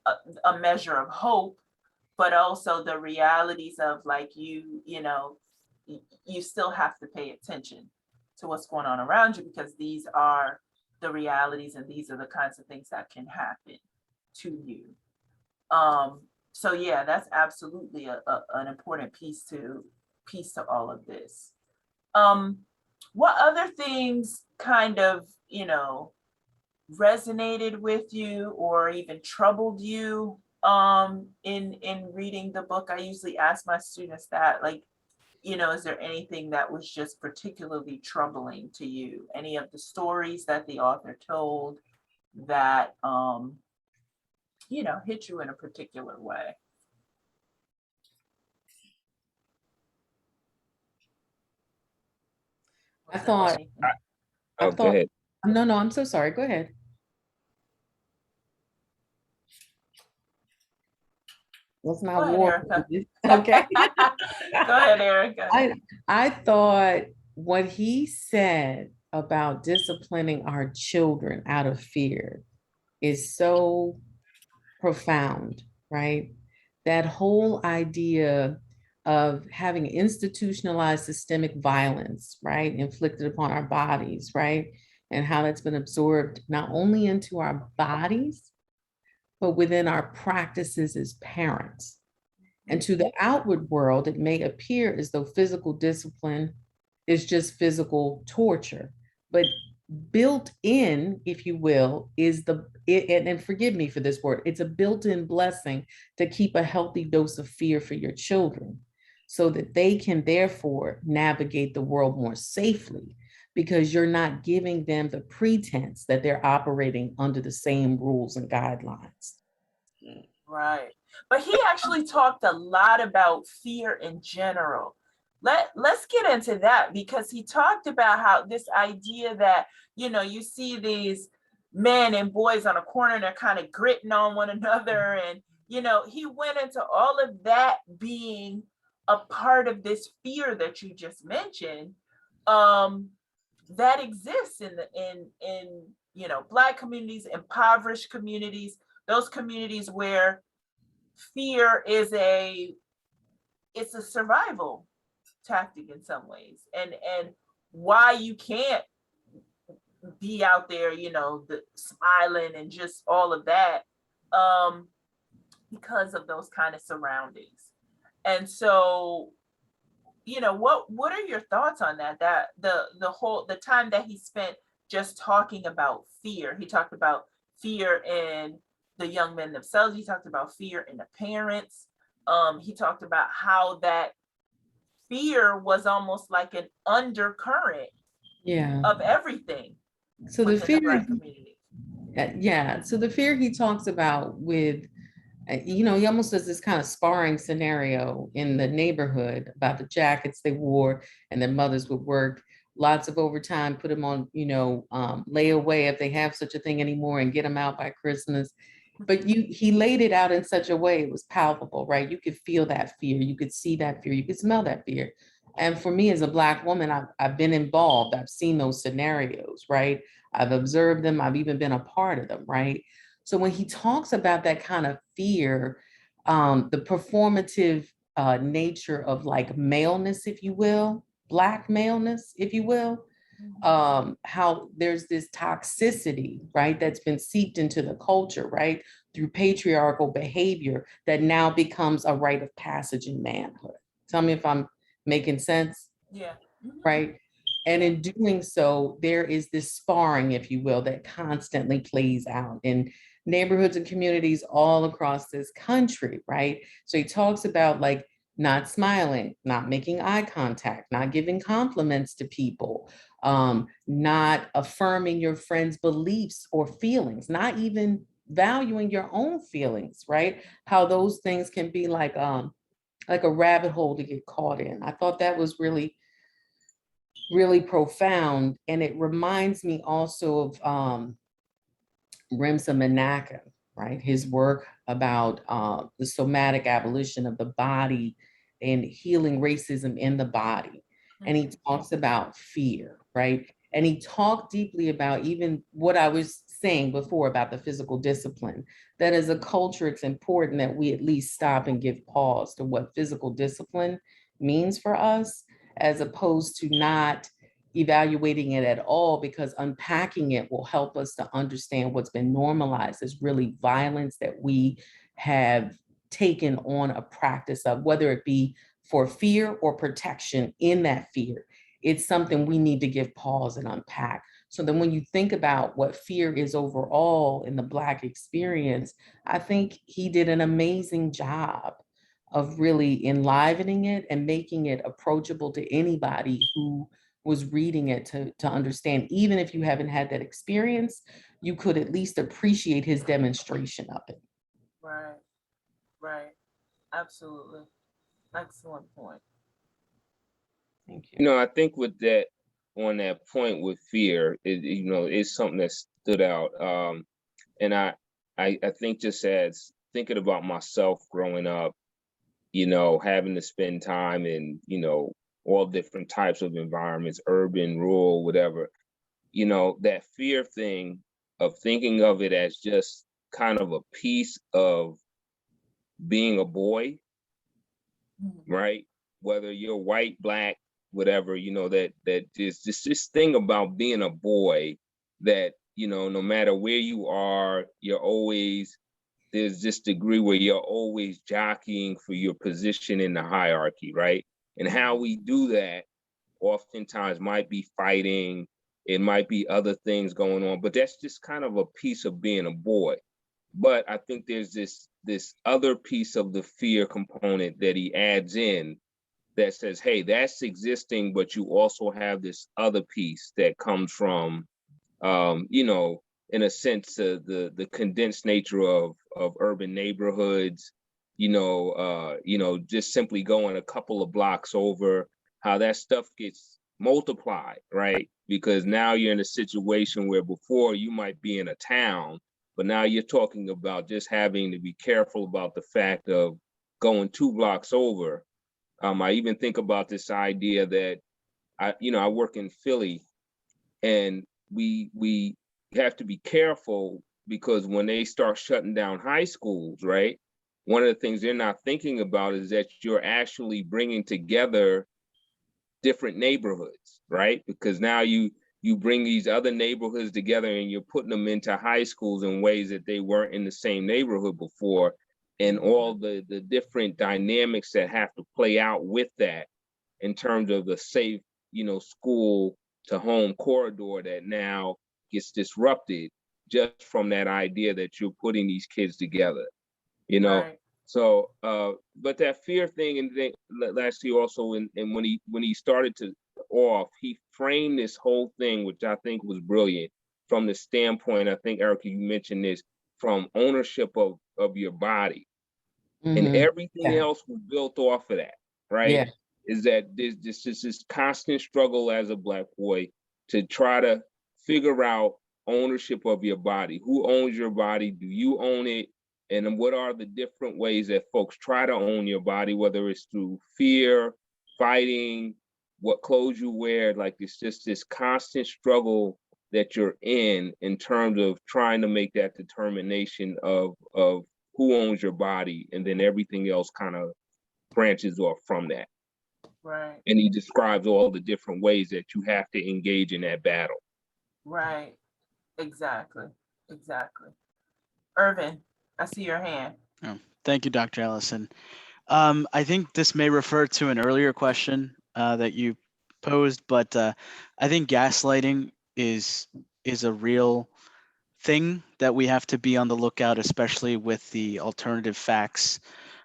a measure of hope, but also the realities of, like, you still have to pay attention to what's going on around you, because these are the realities and these are the kinds of things that can happen to you. So yeah, that's absolutely an important piece to all of this. What other things kind of, resonated with you or even troubled you in reading the book? I usually ask my students that, like, is there anything that was just particularly troubling to you? Any of the stories that the author told that hit you in a particular way? I thought, Oh, go ahead. no, I'm so sorry. Go ahead. Let's not Go ahead, war. Erica. Okay. Go ahead, Erica. I thought what he said about disciplining our children out of fear is so profound, right? That whole idea of having institutionalized systemic violence, right, inflicted upon our bodies, right? And how that's been absorbed not only into our bodies, but within our practices as parents. And to the outward world, it may appear as though physical discipline is just physical torture, but built in, if you will, is and forgive me for this word, it's a built-in blessing to keep a healthy dose of fear for your children so that they can therefore navigate the world more safely, because you're not giving them the pretense that they're operating under the same rules and guidelines. Right. But he actually talked a lot about fear in general. Let's get into that, because he talked about how this idea that, you see these men and boys on a corner and they're kind of gritting on one another. And, he went into all of that being a part of this fear that you just mentioned, that exists in Black communities, impoverished communities, those communities where fear is it's a survival tactic in some ways, and why you can't be out there, smiling and just all of that, because of those kind of surroundings. And so, what are your thoughts on that? That the time that he spent just talking about fear, he talked about fear in the young men themselves. He talked about fear in the parents. He talked about how that fear was almost like an undercurrent of everything. So the fear, Black community. So the fear he talks about with, he almost does this kind of sparring scenario in the neighborhood about the jackets they wore and their mothers would work lots of overtime, put them on, layaway if they have such a thing anymore, and get them out by Christmas. But he laid it out in such a way, it was palpable, right? You could feel that fear, you could see that fear, you could smell that fear. And for me as a Black woman, I've been involved, I've seen those scenarios, right? I've observed them, I've even been a part of them, right? So when he talks about that kind of fear, the performative nature of like maleness, if you will, Black maleness, if you will, how there's this toxicity, right, that's been seeped into the culture, right, through patriarchal behavior that now becomes a rite of passage in manhood. Tell me if I'm making sense. Yeah. Right. And in doing so, there is this sparring, if you will, that constantly plays out in neighborhoods and communities all across this country, right? So he talks about like not smiling, not making eye contact, not giving compliments to people, not affirming your friend's beliefs or feelings, not even valuing your own feelings, right? How those things can be like a rabbit hole to get caught in. I thought that was really profound. And it reminds me also of Remsa Menachem, right? His work about the somatic abolition of the body and healing racism in the body. And he talks about fear, right? And he talked deeply about even what I was saying before about the physical discipline, that as a culture, it's important that we at least stop and give pause to what physical discipline means for us, as opposed to not evaluating it at all, because unpacking it will help us to understand what's been normalized as really violence that we have taken on a practice of, whether it be for fear or protection in that fear. it's something we need to give pause and unpack. So then when you think about what fear is overall in the Black experience, I think he did an amazing job of really enlivening it and making it approachable to anybody who was reading it to understand. Even if you haven't had that experience, you could at least appreciate his demonstration of it. Right, right. Absolutely. Excellent point. Thank you. You know, I think with that, on that point with fear, it's something that stood out. And I think just as thinking about myself growing up, having to spend time in, all different types of environments, urban, rural, whatever, that fear thing of thinking of it as just kind of a piece of being a boy, right? Whether you're white, Black, whatever, that is just this thing about being a boy that, no matter where you are, there's this degree where you're always jockeying for your position in the hierarchy, right? And how we do that oftentimes might be fighting, it might be other things going on, but that's just kind of a piece of being a boy. But I think there's this other piece of the fear component that he adds in that says, hey, that's existing, but you also have this other piece that comes from, in a sense, the condensed nature of urban neighborhoods, just simply going a couple of blocks over, how that stuff gets multiplied, right? Because now you're in a situation where before you might be in a town, but now you're talking about just having to be careful about the fact of going 2 blocks over. I even think about this idea that I work in Philly, and we have to be careful because when they start shutting down high schools, right? One of the things they're not thinking about is that you're actually bringing together different neighborhoods, right? Because now you bring these other neighborhoods together and you're putting them into high schools in ways that they weren't in the same neighborhood before, and all the different dynamics that have to play out with that in terms of the safe, school to home corridor that now gets disrupted just from that idea that you're putting these kids together, Right. So, but that fear thing, and then lastly also, and when he started to off, he framed this whole thing, which I think was brilliant, from the standpoint, I think, Erica, you mentioned this, from ownership of your body. And Mhm. everything Yeah. else was built off of that, right? Yeah. Is that there's this constant struggle as a Black boy to try to figure out ownership of your body. Who owns your body? Do you own it? And then what are the different ways that folks try to own your body, whether it's through fear, fighting, what clothes you wear? Like, it's just this constant struggle that you're in terms of trying to make that determination of who owns your body, and then everything else kind of branches off from that. Right. And he describes all the different ways that you have to engage in that battle. Right. Exactly. Exactly. Irvin, I see your hand. Oh, thank you, Dr. Allison. I think this may refer to an earlier question that you posed, but I think gaslighting is a real thing that we have to be on the lookout, especially with the alternative facts,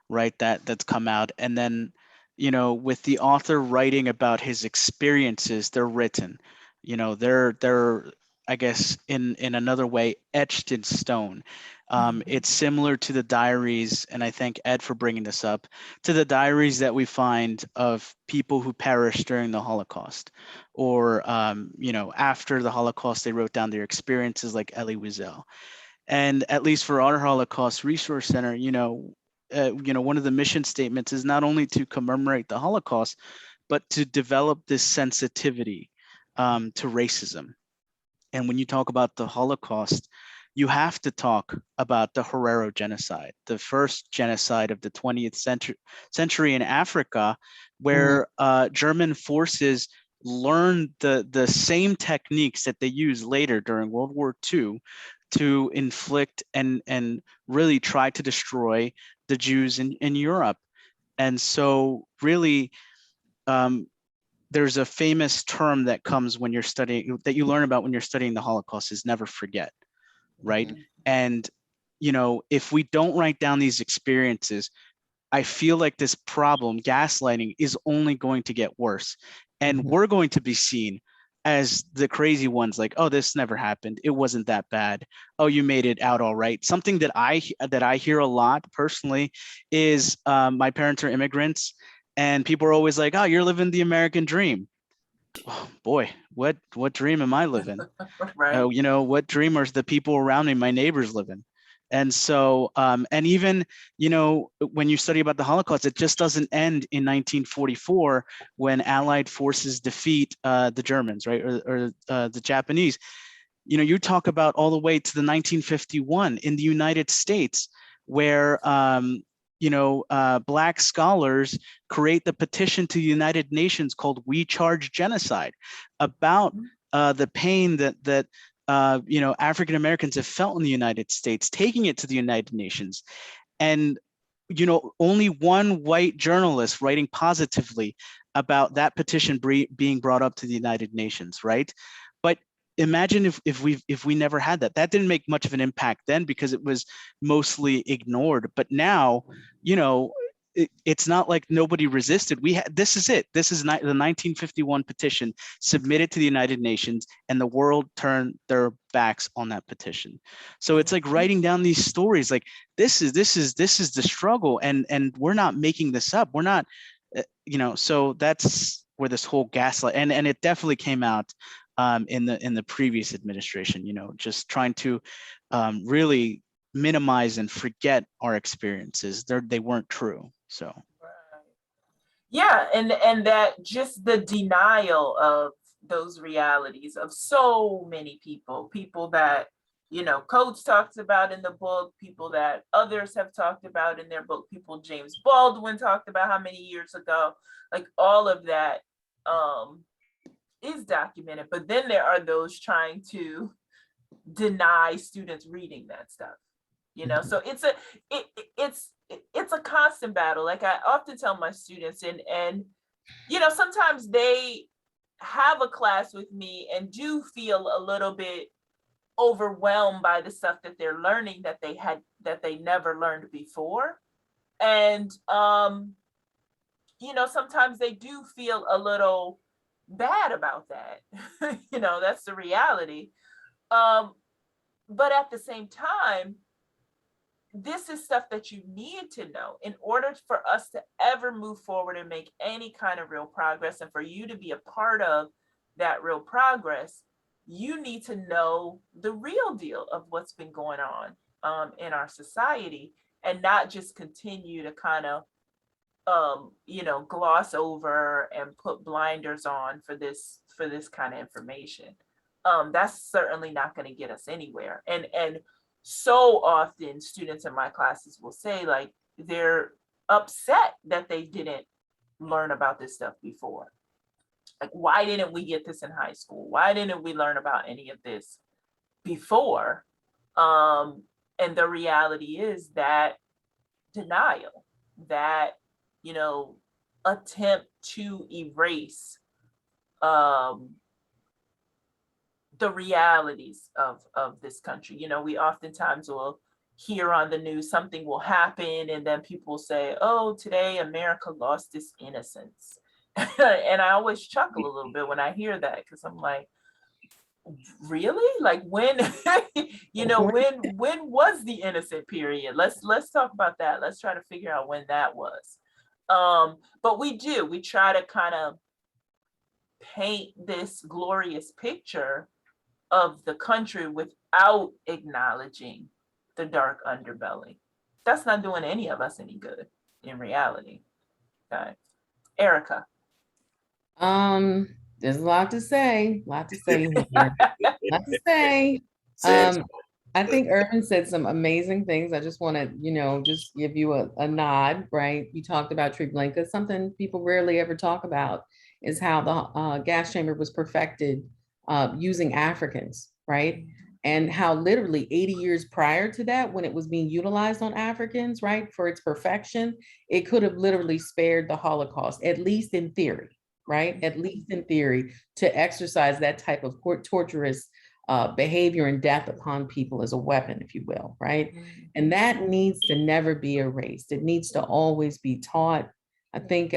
right? That's come out, and then with the author writing about his experiences, they're written, they're I guess in another way etched in stone. It's similar to the diaries, and I thank Ed for bringing this up, to the diaries that we find of people who perished during the Holocaust, or after the Holocaust, they wrote down their experiences, like Elie Wiesel. And at least for our Holocaust Resource Center, one of the mission statements is not only to commemorate the Holocaust, but to develop this sensitivity to racism. And when you talk about the Holocaust, you have to talk about the Herero genocide, the first genocide of the 20th century in Africa, where German forces learned the same techniques that they used later during World War II to inflict and really try to destroy the Jews in Europe. And so really, there's a famous term that comes when you're studying, that you learn about when you're studying the Holocaust, is never forget, right? And, you know, if we don't write down these experiences, I feel like this problem, gaslighting, is only going to get worse. And we're going to be seen as the crazy ones, like, oh, this never happened. It wasn't that bad. Oh, you made it out all right. Something that I hear a lot personally is my parents are immigrants, and people are always like, oh, you're living the American dream. Oh, boy, what dream am I living? Right. You know, what dream are the people around me, my neighbors, living? And so, and even, you know, when you study about the Holocaust, it just doesn't end in 1944 when Allied forces defeat the Germans, right, or the Japanese. You know, you talk about all the way to the 1951 in the United States, where you know, Black scholars create the petition to the United Nations called "We Charge Genocide," about the pain that you know, African Americans have felt in the United States, taking it to the United Nations. And, you know, only one white journalist writing positively about that petition being brought up to the United Nations, right? But imagine if we never had that. That didn't make much of an impact then because it was mostly ignored. But now, you know, it's not like nobody resisted. This is it. This is the 1951 petition submitted to the United Nations, and the world turned their backs on that petition. So it's like writing down these stories. Like this is the struggle, and we're not making this up. We're not, you know. So that's where this whole gaslight, and it definitely came out in the previous administration. You know, just trying to really minimize and forget our experiences. They weren't true. So yeah, and that just the denial of those realities of so many people that, you know, Coach talks about in the book, people that others have talked about in their book, people James Baldwin talked about how many years ago, like all of that is documented. But then there are those trying to deny students reading that stuff. You know, so it's a constant battle. Like I often tell my students, and you know, sometimes they have a class with me and do feel a little bit overwhelmed by the stuff that they're learning that they never learned before. And you know, sometimes they do feel a little bad about that. You know, that's the reality. But at the same time, this is stuff that you need to know in order for us to ever move forward and make any kind of real progress. And for you to be a part of that real progress, you need to know the real deal of what's been going on in our society, and not just continue to kind of, you know, gloss over and put blinders on for this kind of information. That's certainly not going to get us anywhere. And so often students in my classes will say, like, they're upset that they didn't learn about this stuff before. Like, why didn't we get this in high school? Why didn't we learn about any of this before? And the reality is that denial, that, you know, attempt to erase the realities of this country. You know, we oftentimes will hear on the news something will happen, and then people say, oh, today America lost its innocence. And I always chuckle a little bit when I hear that, because I'm like, really? Like, when you know, when was the innocent period? Let's talk about that. Let's try to figure out when that was. But we try to kind of paint this glorious picture of the country without acknowledging the dark underbelly. That's not doing any of us any good in reality. Okay. Erica. There's a lot to say here. Lot to say. I think Irvin said some amazing things. I just want to, you know, just give you a nod, right? You talked about Treblinka. Something people rarely ever talk about is how the gas chamber was perfected using Africans, right? And how literally 80 years prior to that, when it was being utilized on Africans, right, for its perfection, it could have literally spared the Holocaust, at least in theory, right? At least in theory, to exercise that type of torturous behavior and death upon people as a weapon, if you will, right? And that needs to never be erased. It needs to always be taught. I think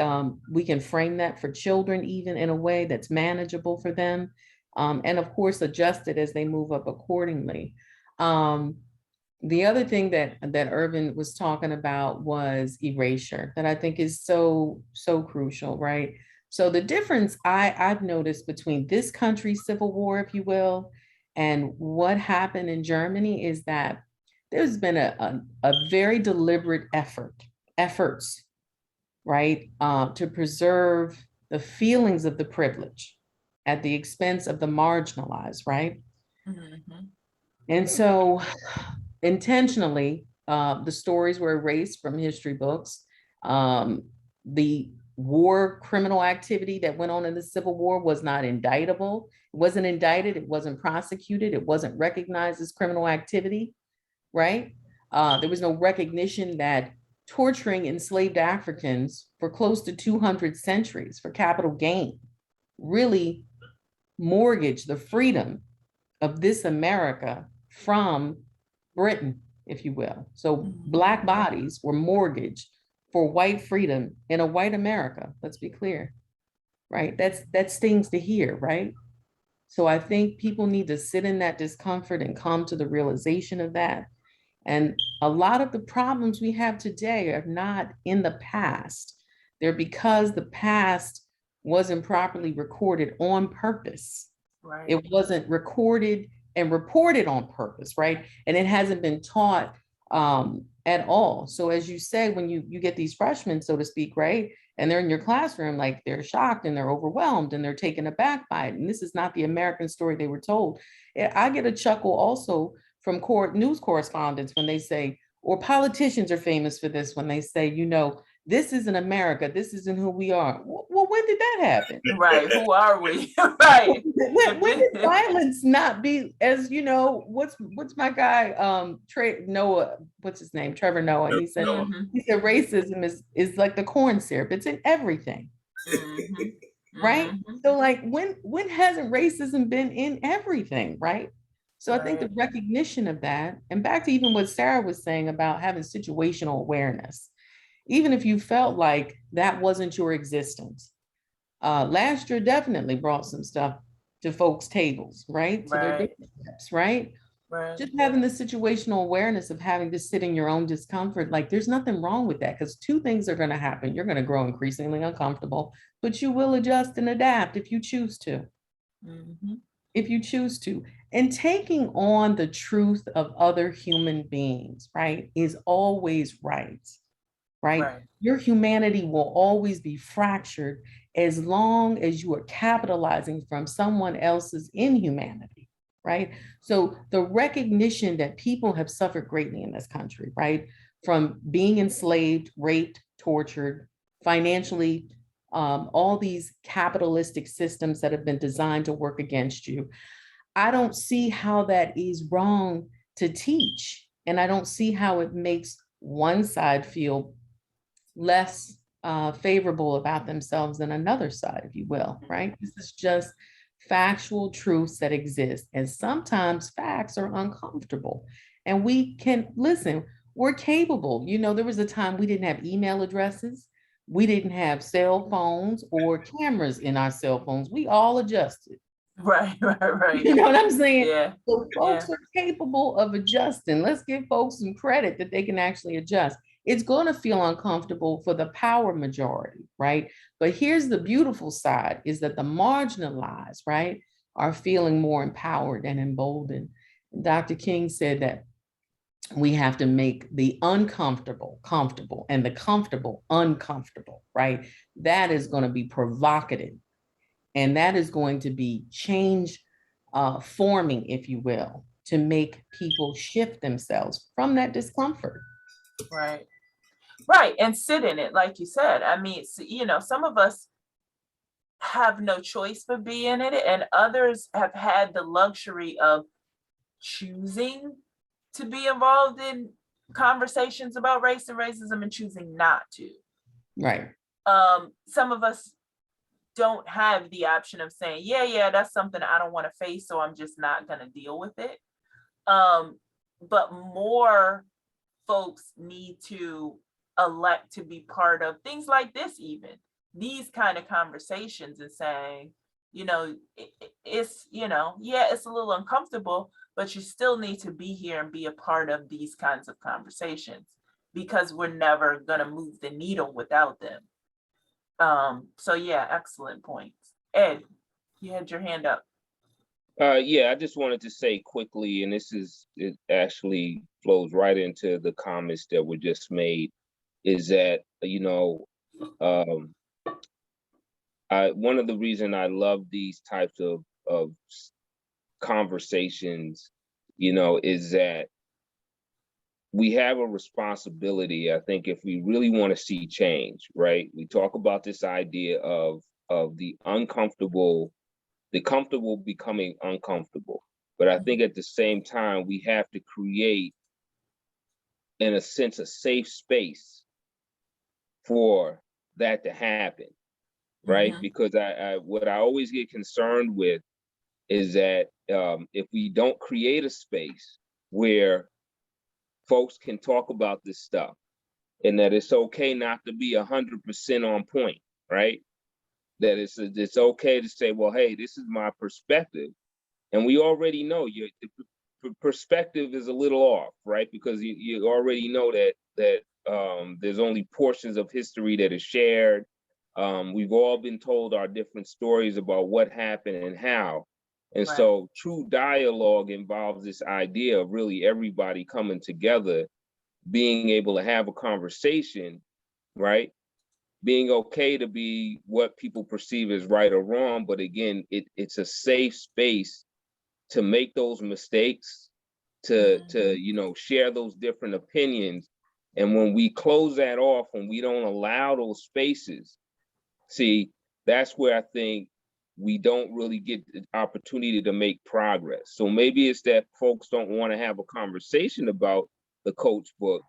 we can frame that for children, even in a way that's manageable for them. And of course, adjust it as they move up accordingly. The other thing that Irvin was talking about was erasure, that I think is so crucial, right? So the difference I've noticed between this country's civil war, if you will, and what happened in Germany is that there's been a very deliberate efforts, right, to preserve the feelings of the privileged at the expense of the marginalized, right? And so intentionally, the stories were erased from history books. The war criminal activity that went on in the Civil War was not indictable. It wasn't indicted, it wasn't prosecuted, it wasn't recognized as criminal activity, right? There was no recognition that torturing enslaved Africans for close to 200 centuries for capital gain really mortgaged the freedom of this America from Britain, if you will. So Black bodies were mortgaged for white freedom in a white America. Let's be clear, right? That stings to hear, right? So I think people need to sit in that discomfort and come to the realization of that. And a lot of the problems we have today are not in the past. They're because the past wasn't properly recorded on purpose. Right. It wasn't recorded and reported on purpose, right? And it hasn't been taught at all. So as you say, when you get these freshmen, so to speak, right? And they're in your classroom, like they're shocked and they're overwhelmed and they're taken aback by it. And this is not the American story they were told. I get a chuckle also from news correspondents when they say, or politicians are famous for this, when they say, you know, this isn't America, this isn't who we are. Well, when did that happen? Right, who are we? Right. When did violence not be, as you know, what's my guy, Noah, what's his name? Trevor Noah. He said racism is like the corn syrup. It's in everything. Right? So like when hasn't racism been in everything, right? So I think the recognition of that, and back to even what Sarah was saying about having situational awareness, even if you felt like that wasn't your existence. Last year definitely brought some stuff to folks' tables, right? To their doorsteps, right? Just having the situational awareness of having to sit in your own discomfort, like there's nothing wrong with that, because two things are going to happen. You're going to grow increasingly uncomfortable, but you will adjust and adapt if you choose to. If you choose to. And taking on the truth of other human beings, right, is always right. Right? Your humanity will always be fractured as long as you are capitalizing from someone else's inhumanity, right? So the recognition that people have suffered greatly in this country, right? From being enslaved, raped, tortured, financially, all these capitalistic systems that have been designed to work against you. I don't see how that is wrong to teach. And I don't see how it makes one side feel less favorable about themselves than another side, if you will, right? This is just factual truths that exist. And sometimes facts are uncomfortable. And we can, listen, we're capable. You know, there was a time we didn't have email addresses. We didn't have cell phones or cameras in our cell phones. We all adjusted. Right. You know what I'm saying? Yeah. So folks are capable of adjusting. Let's give folks some credit that they can actually adjust. It's going to feel uncomfortable for the power majority, right? But here's the beautiful side, is that the marginalized, right, are feeling more empowered and emboldened. Dr. King said that we have to make the uncomfortable comfortable and the comfortable uncomfortable, right? That is going to be provocative. And that is going to be change forming, if you will, to make people shift themselves from that discomfort. Right. And sit in it, like you said. I mean, you know, some of us have no choice but be in it, and others have had the luxury of choosing to be involved in conversations about race and racism and choosing not to. Right. Some of us don't have the option of saying, yeah, that's something I don't want to face, so I'm just not going to deal with it. But more folks need to elect to be part of things like this, even these kind of conversations, and saying, it's, it's a little uncomfortable, but you still need to be here and be a part of these kinds of conversations, because we're never going to move the needle without them. So yeah, excellent points. Ed, you had your hand up. Yeah, I just wanted to say quickly, and it actually flows right into the comments that were just made, is that, one of the reasons I love these types of conversations, is that we have a responsibility. I think if we really want to see change, right? We talk about this idea of the comfortable becoming uncomfortable. But I think at the same time, we have to create, in a sense, a safe space for that to happen, right? Because what I always get concerned with is that if we don't create a space where folks can talk about this stuff, and that it's okay not to be 100% on point, right? That it's okay to say, well, hey, this is my perspective. And we already know the perspective is a little off, right? Because you already know that there's only portions of history that is shared. We've all been told our different stories about what happened and how. And Right. So true dialogue involves this idea of really everybody coming together, being able to have a conversation, right? Being okay to be what people perceive as right or wrong, but again, it's a safe space to make those mistakes, to share those different opinions. And when we close that off, when we don't allow those spaces, see, that's where I think we don't really get the opportunity to make progress. So maybe it's that folks don't want to have a conversation about the coach book.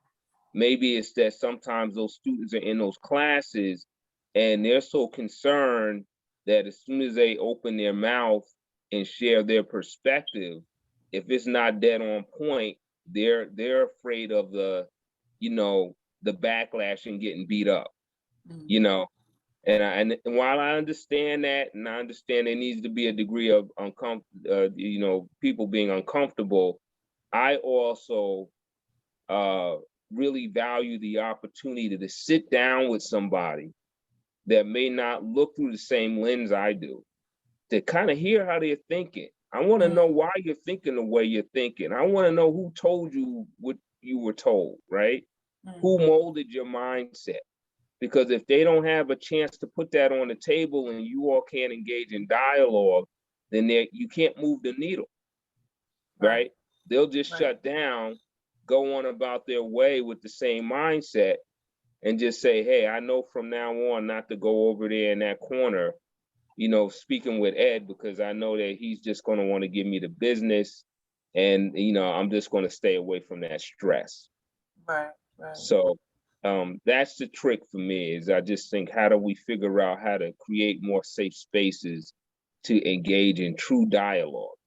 Maybe it's that sometimes those students are in those classes and they're so concerned that as soon as they open their mouth and share their perspective, if it's not dead on point, they're afraid of the backlash and getting beat up, And while I understand that, and I understand there needs to be a degree of people being uncomfortable, I also really value the opportunity to sit down with somebody that may not look through the same lens I do, to kind of hear how they're thinking. I want to know why you're thinking the way you're thinking. I want to know who told you what you were told, right? Who molded your mindset? Because if they don't have a chance to put that on the table and you all can't engage in dialogue, then you can't move the needle, right? They'll just shut down, go on about their way with the same mindset, and just say, hey, I know from now on not to go over there in that corner, speaking with Ed, because I know that he's just going to want to give me the business, and I'm just going to stay away from that stress. Right. So that's the trick for me, is I just think, how do we figure out how to create more safe spaces to engage in true dialogue?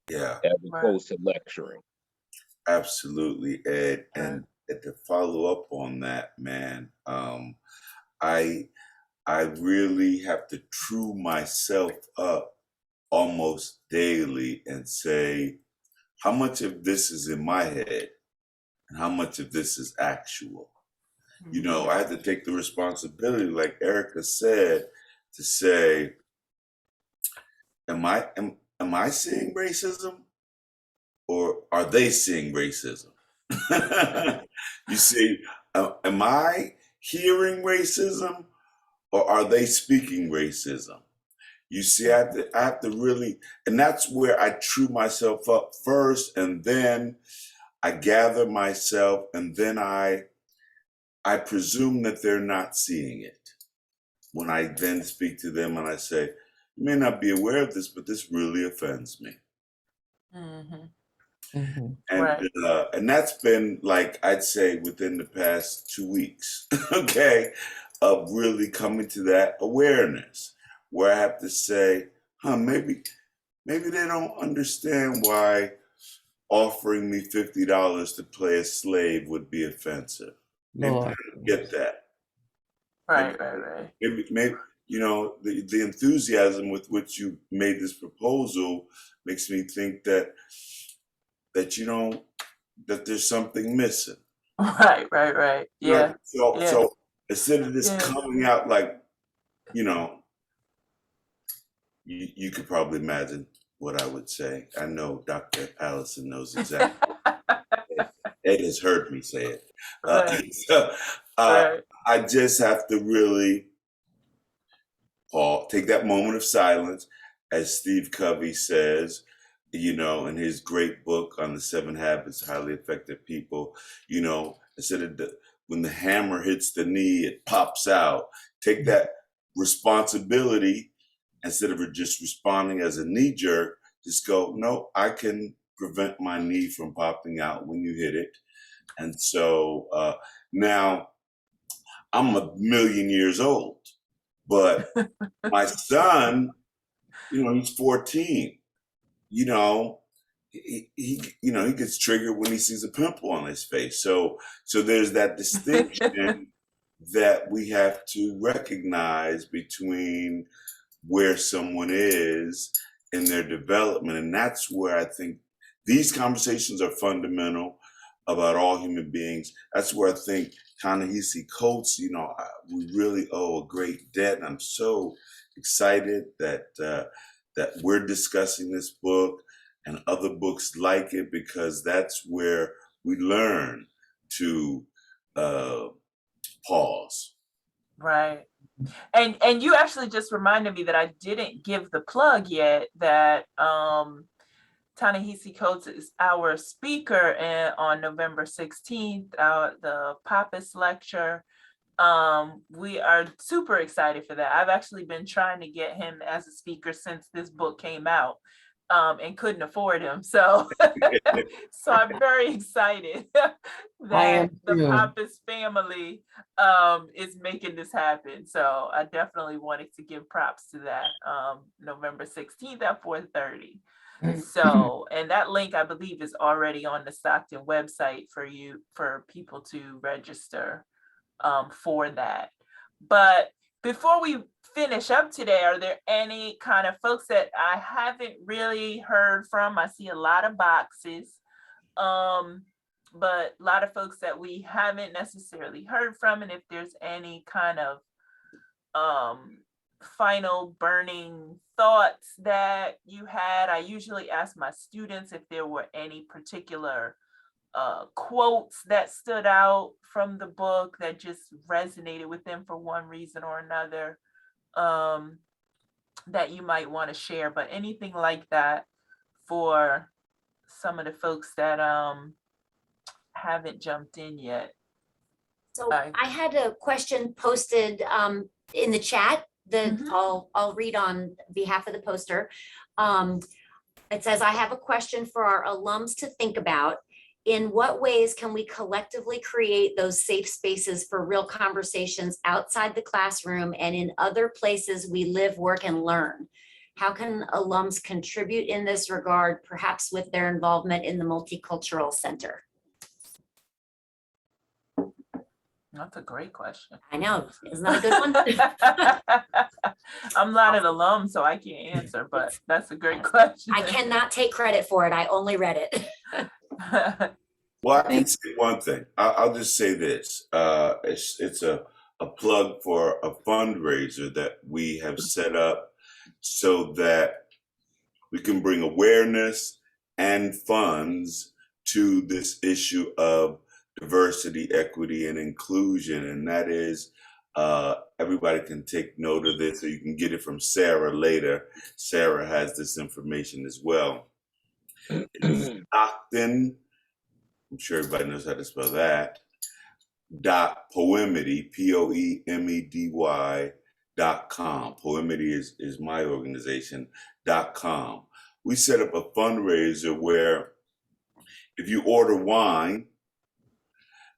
Yeah, as opposed to lecturing. absolutely, Ed. And to follow up on that, man, I really have to true myself up almost daily and say, how much of this is in my head and how much of this is actual? I had to take the responsibility, like Erica said, to say, am I seeing racism, or are they seeing racism? You see, am I hearing racism, or are they speaking racism? You see, I have to really, and that's where I true myself up first, and then I gather myself, and then I presume that they're not seeing it. When I then speak to them and I say, you may not be aware of this, but this really offends me. And that's been, like, I'd say within the past 2 weeks, okay, of really coming to that awareness. where I have to say, maybe they don't understand why offering me $50 to play a slave would be offensive. Maybe they Lord. don't get that. Right. Maybe the enthusiasm with which you made this proposal makes me think that that there's something missing. Right. Yeah. So instead of this coming out like, you could probably imagine what I would say. I know Dr. Allison knows exactly. Ed has heard me say it. Right. So, Right. I just have to really take that moment of silence, as Steve Covey says, in his great book on the 7 Habits of Highly Effective People, instead of when the hammer hits the knee, it pops out. Take that responsibility instead of just responding as a knee jerk. Just go, no, I can prevent my knee from popping out when you hit it. And so now I'm 1,000,000 years old, but my son, he's 14. He gets triggered when he sees a pimple on his face. So there's that distinction that we have to recognize between where someone is in their development. And that's where I think these conversations are fundamental about all human beings. That's where I think Ta-Nehisi Coates, we really owe a great debt. And I'm so excited that we're discussing this book and other books like it, because that's where we learn to pause. Right. And you actually just reminded me that I didn't give the plug yet that Ta-Nehisi Coates is our speaker on November 16th, the Pappas lecture. We are super excited for that. I've actually been trying to get him as a speaker since this book came out, and couldn't afford him. So, so I'm very excited that the Pappas family is making this happen. So I definitely wanted to give props to that. November 16th at 4:30. So, and that link, I believe, is already on the Stockton website for people to register for that. But before we finish up today, are there any kind of folks that I haven't really heard from? I see a lot of boxes, but a lot of folks that we haven't necessarily heard from. And if there's any kind of final burning thoughts that you had, I usually ask my students if there were any particular quotes that stood out from the book that just resonated with them for one reason or another, that you might want to share. But anything like that for some of the folks that haven't jumped in yet. So I had a question posted in the chat that I'll read on behalf of the poster. It says, I have a question for our alums to think about. In what ways can we collectively create those safe spaces for real conversations outside the classroom and in other places we live, work, and learn? How can alums contribute in this regard, perhaps with their involvement in the Multicultural Center? That's a great question. I know, isn't that a good one? I'm not an alum, so I can't answer, but that's a great question. I cannot take credit for it. I only read it. Well, I can say one thing. I'll just say this. It's a plug for a fundraiser that we have set up so that we can bring awareness and funds to this issue of diversity, equity, and inclusion. And that is, everybody can take note of this, or you can get it from Sarah later. Sarah has this information as well. Stockton, I'm sure everybody knows how to spell that, .poemedy, POEMEDY.com. Poemedy is my organization, .com. We set up a fundraiser where if you order wine,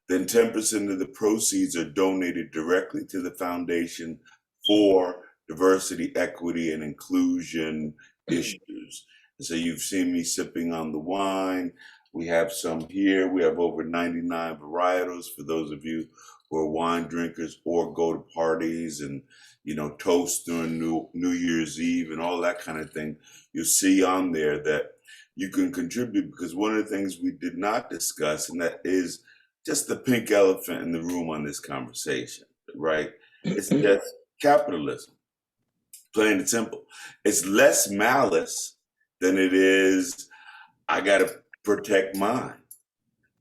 then 10% of the proceeds are donated directly to the Foundation for diversity, equity, and inclusion issues. And so you've seen me sipping on the wine. We have some here. We have over 99 varietals for those of you who are wine drinkers or go to parties and, you know, toast during New Year's Eve and all that kind of thing. You'll see on there that you can contribute, because one of the things we did not discuss, and that is just the pink elephant in the room on this conversation, right? It's just capitalism, plain and simple. It's less malice than it is, I got to protect mine,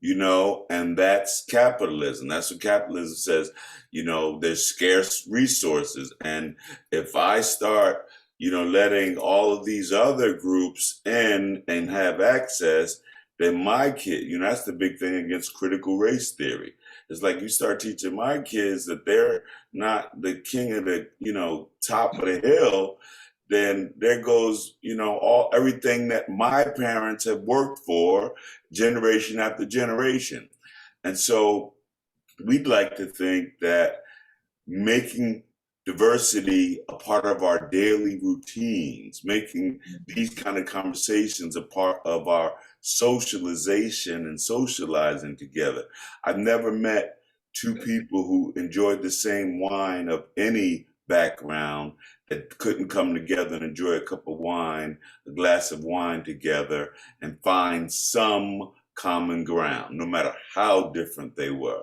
you know, and that's capitalism. That's what capitalism says. You know, there's scarce resources. And if I start, you know, letting all of these other groups in and have access, then my kid, you know, that's the big thing against critical race theory. It's like you start teaching my kids that they're not the king of the, you know, top of the hill, then there goes, you know, everything that my parents have worked for generation after generation. And so we'd like to think that making diversity a part of our daily routines, making these kind of conversations a part of our socialization and socializing together. I've never met two people who enjoyed the same wine of any background that couldn't come together and enjoy a cup of wine, a glass of wine together, and find some common ground, no matter how different they were.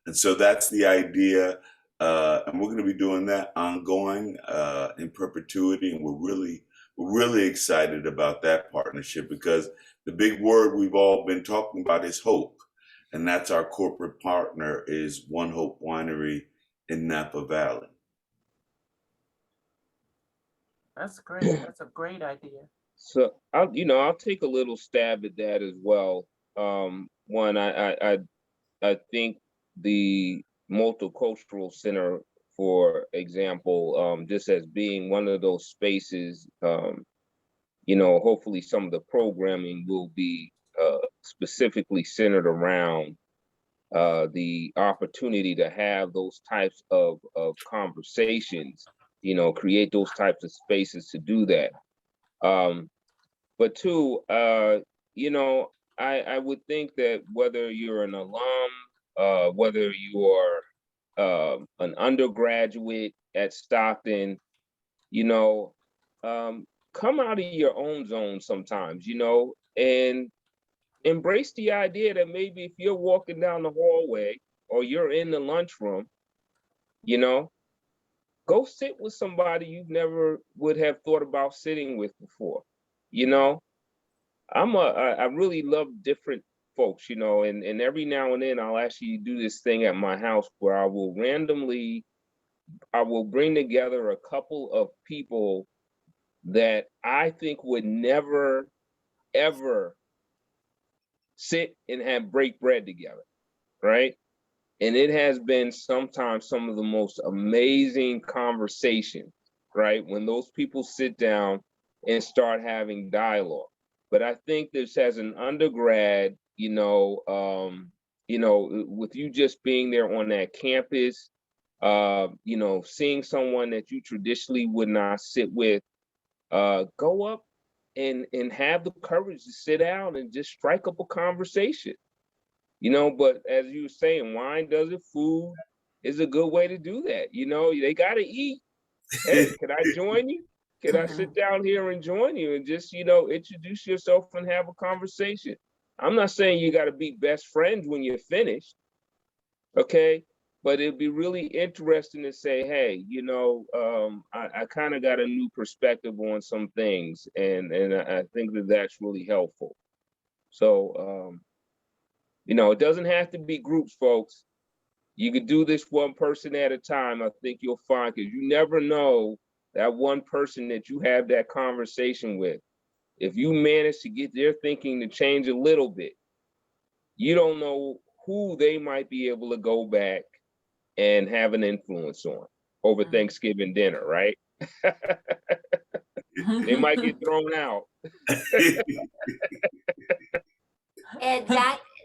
And so that's the idea. And we're going to be doing that ongoing in perpetuity. And we're really excited about that partnership, because the big word we've all been talking about is hope. And that's our corporate partner is One Hope Winery in Napa Valley. That's great. That's a great idea. So I'll take a little stab at that as well. One, I think the Multicultural Center, for example, just as being one of those spaces, hopefully some of the programming will be specifically centered around the opportunity to have those types of conversations, create those types of spaces to do that. But two, I would think that whether you're an alum, whether you are an undergraduate at Stockton, come out of your own zone sometimes, and embrace the idea that maybe if you're walking down the hallway or you're in the lunchroom, go sit with somebody you never would have thought about sitting with before. I really love different folks, and every now and then I'll actually do this thing at my house where I will bring together a couple of people that I think would never, ever sit and break bread together, right? And it has been sometimes some of the most amazing conversations, right? When those people sit down and start having dialogue. But I think this as an undergrad, with you just being there on that campus, seeing someone that you traditionally would not sit with, go up and have the courage to sit down and just strike up a conversation. But as you were saying, wine does it, food is a good way to do that. They got to eat. Hey, can I join you? Can I sit down here and join you and just, introduce yourself and have a conversation? I'm not saying you got to be best friends when you're finished, okay? But it'd be really interesting to say, hey, I kind of got a new perspective on some things, and I think that that's really helpful. So, it doesn't have to be groups, folks. You could do this one person at a time. I think you'll find, because you never know that one person that you have that conversation with. If you manage to get their thinking to change a little bit, you don't know who they might be able to go back and have an influence on over Thanksgiving dinner, right? They might get thrown out. Ed,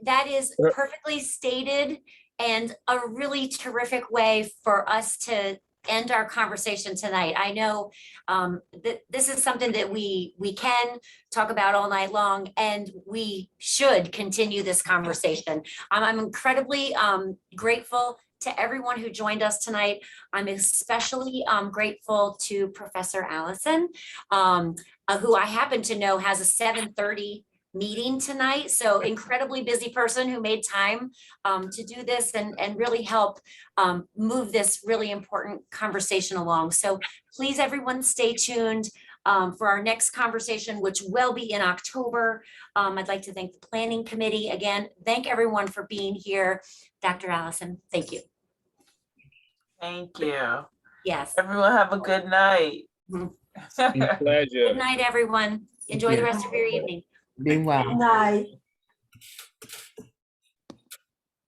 that is perfectly stated, and a really terrific way for us to end our conversation tonight. I know that this is something that we can talk about all night long, and we should continue this conversation. I'm incredibly grateful to everyone who joined us tonight. I'm especially grateful to Professor Allison, who I happen to know has a 7:30 meeting tonight. So incredibly busy person who made time to do this and really help move this really important conversation along. So please, everyone, stay tuned for our next conversation, which will be in October. I'd like to thank the Planning Committee again. Thank everyone for being here. Dr. Allison, thank you. Thank you. Yes. Everyone have a good night. Pleasure. Good night, everyone. Enjoy the rest of your evening. Be well. Night.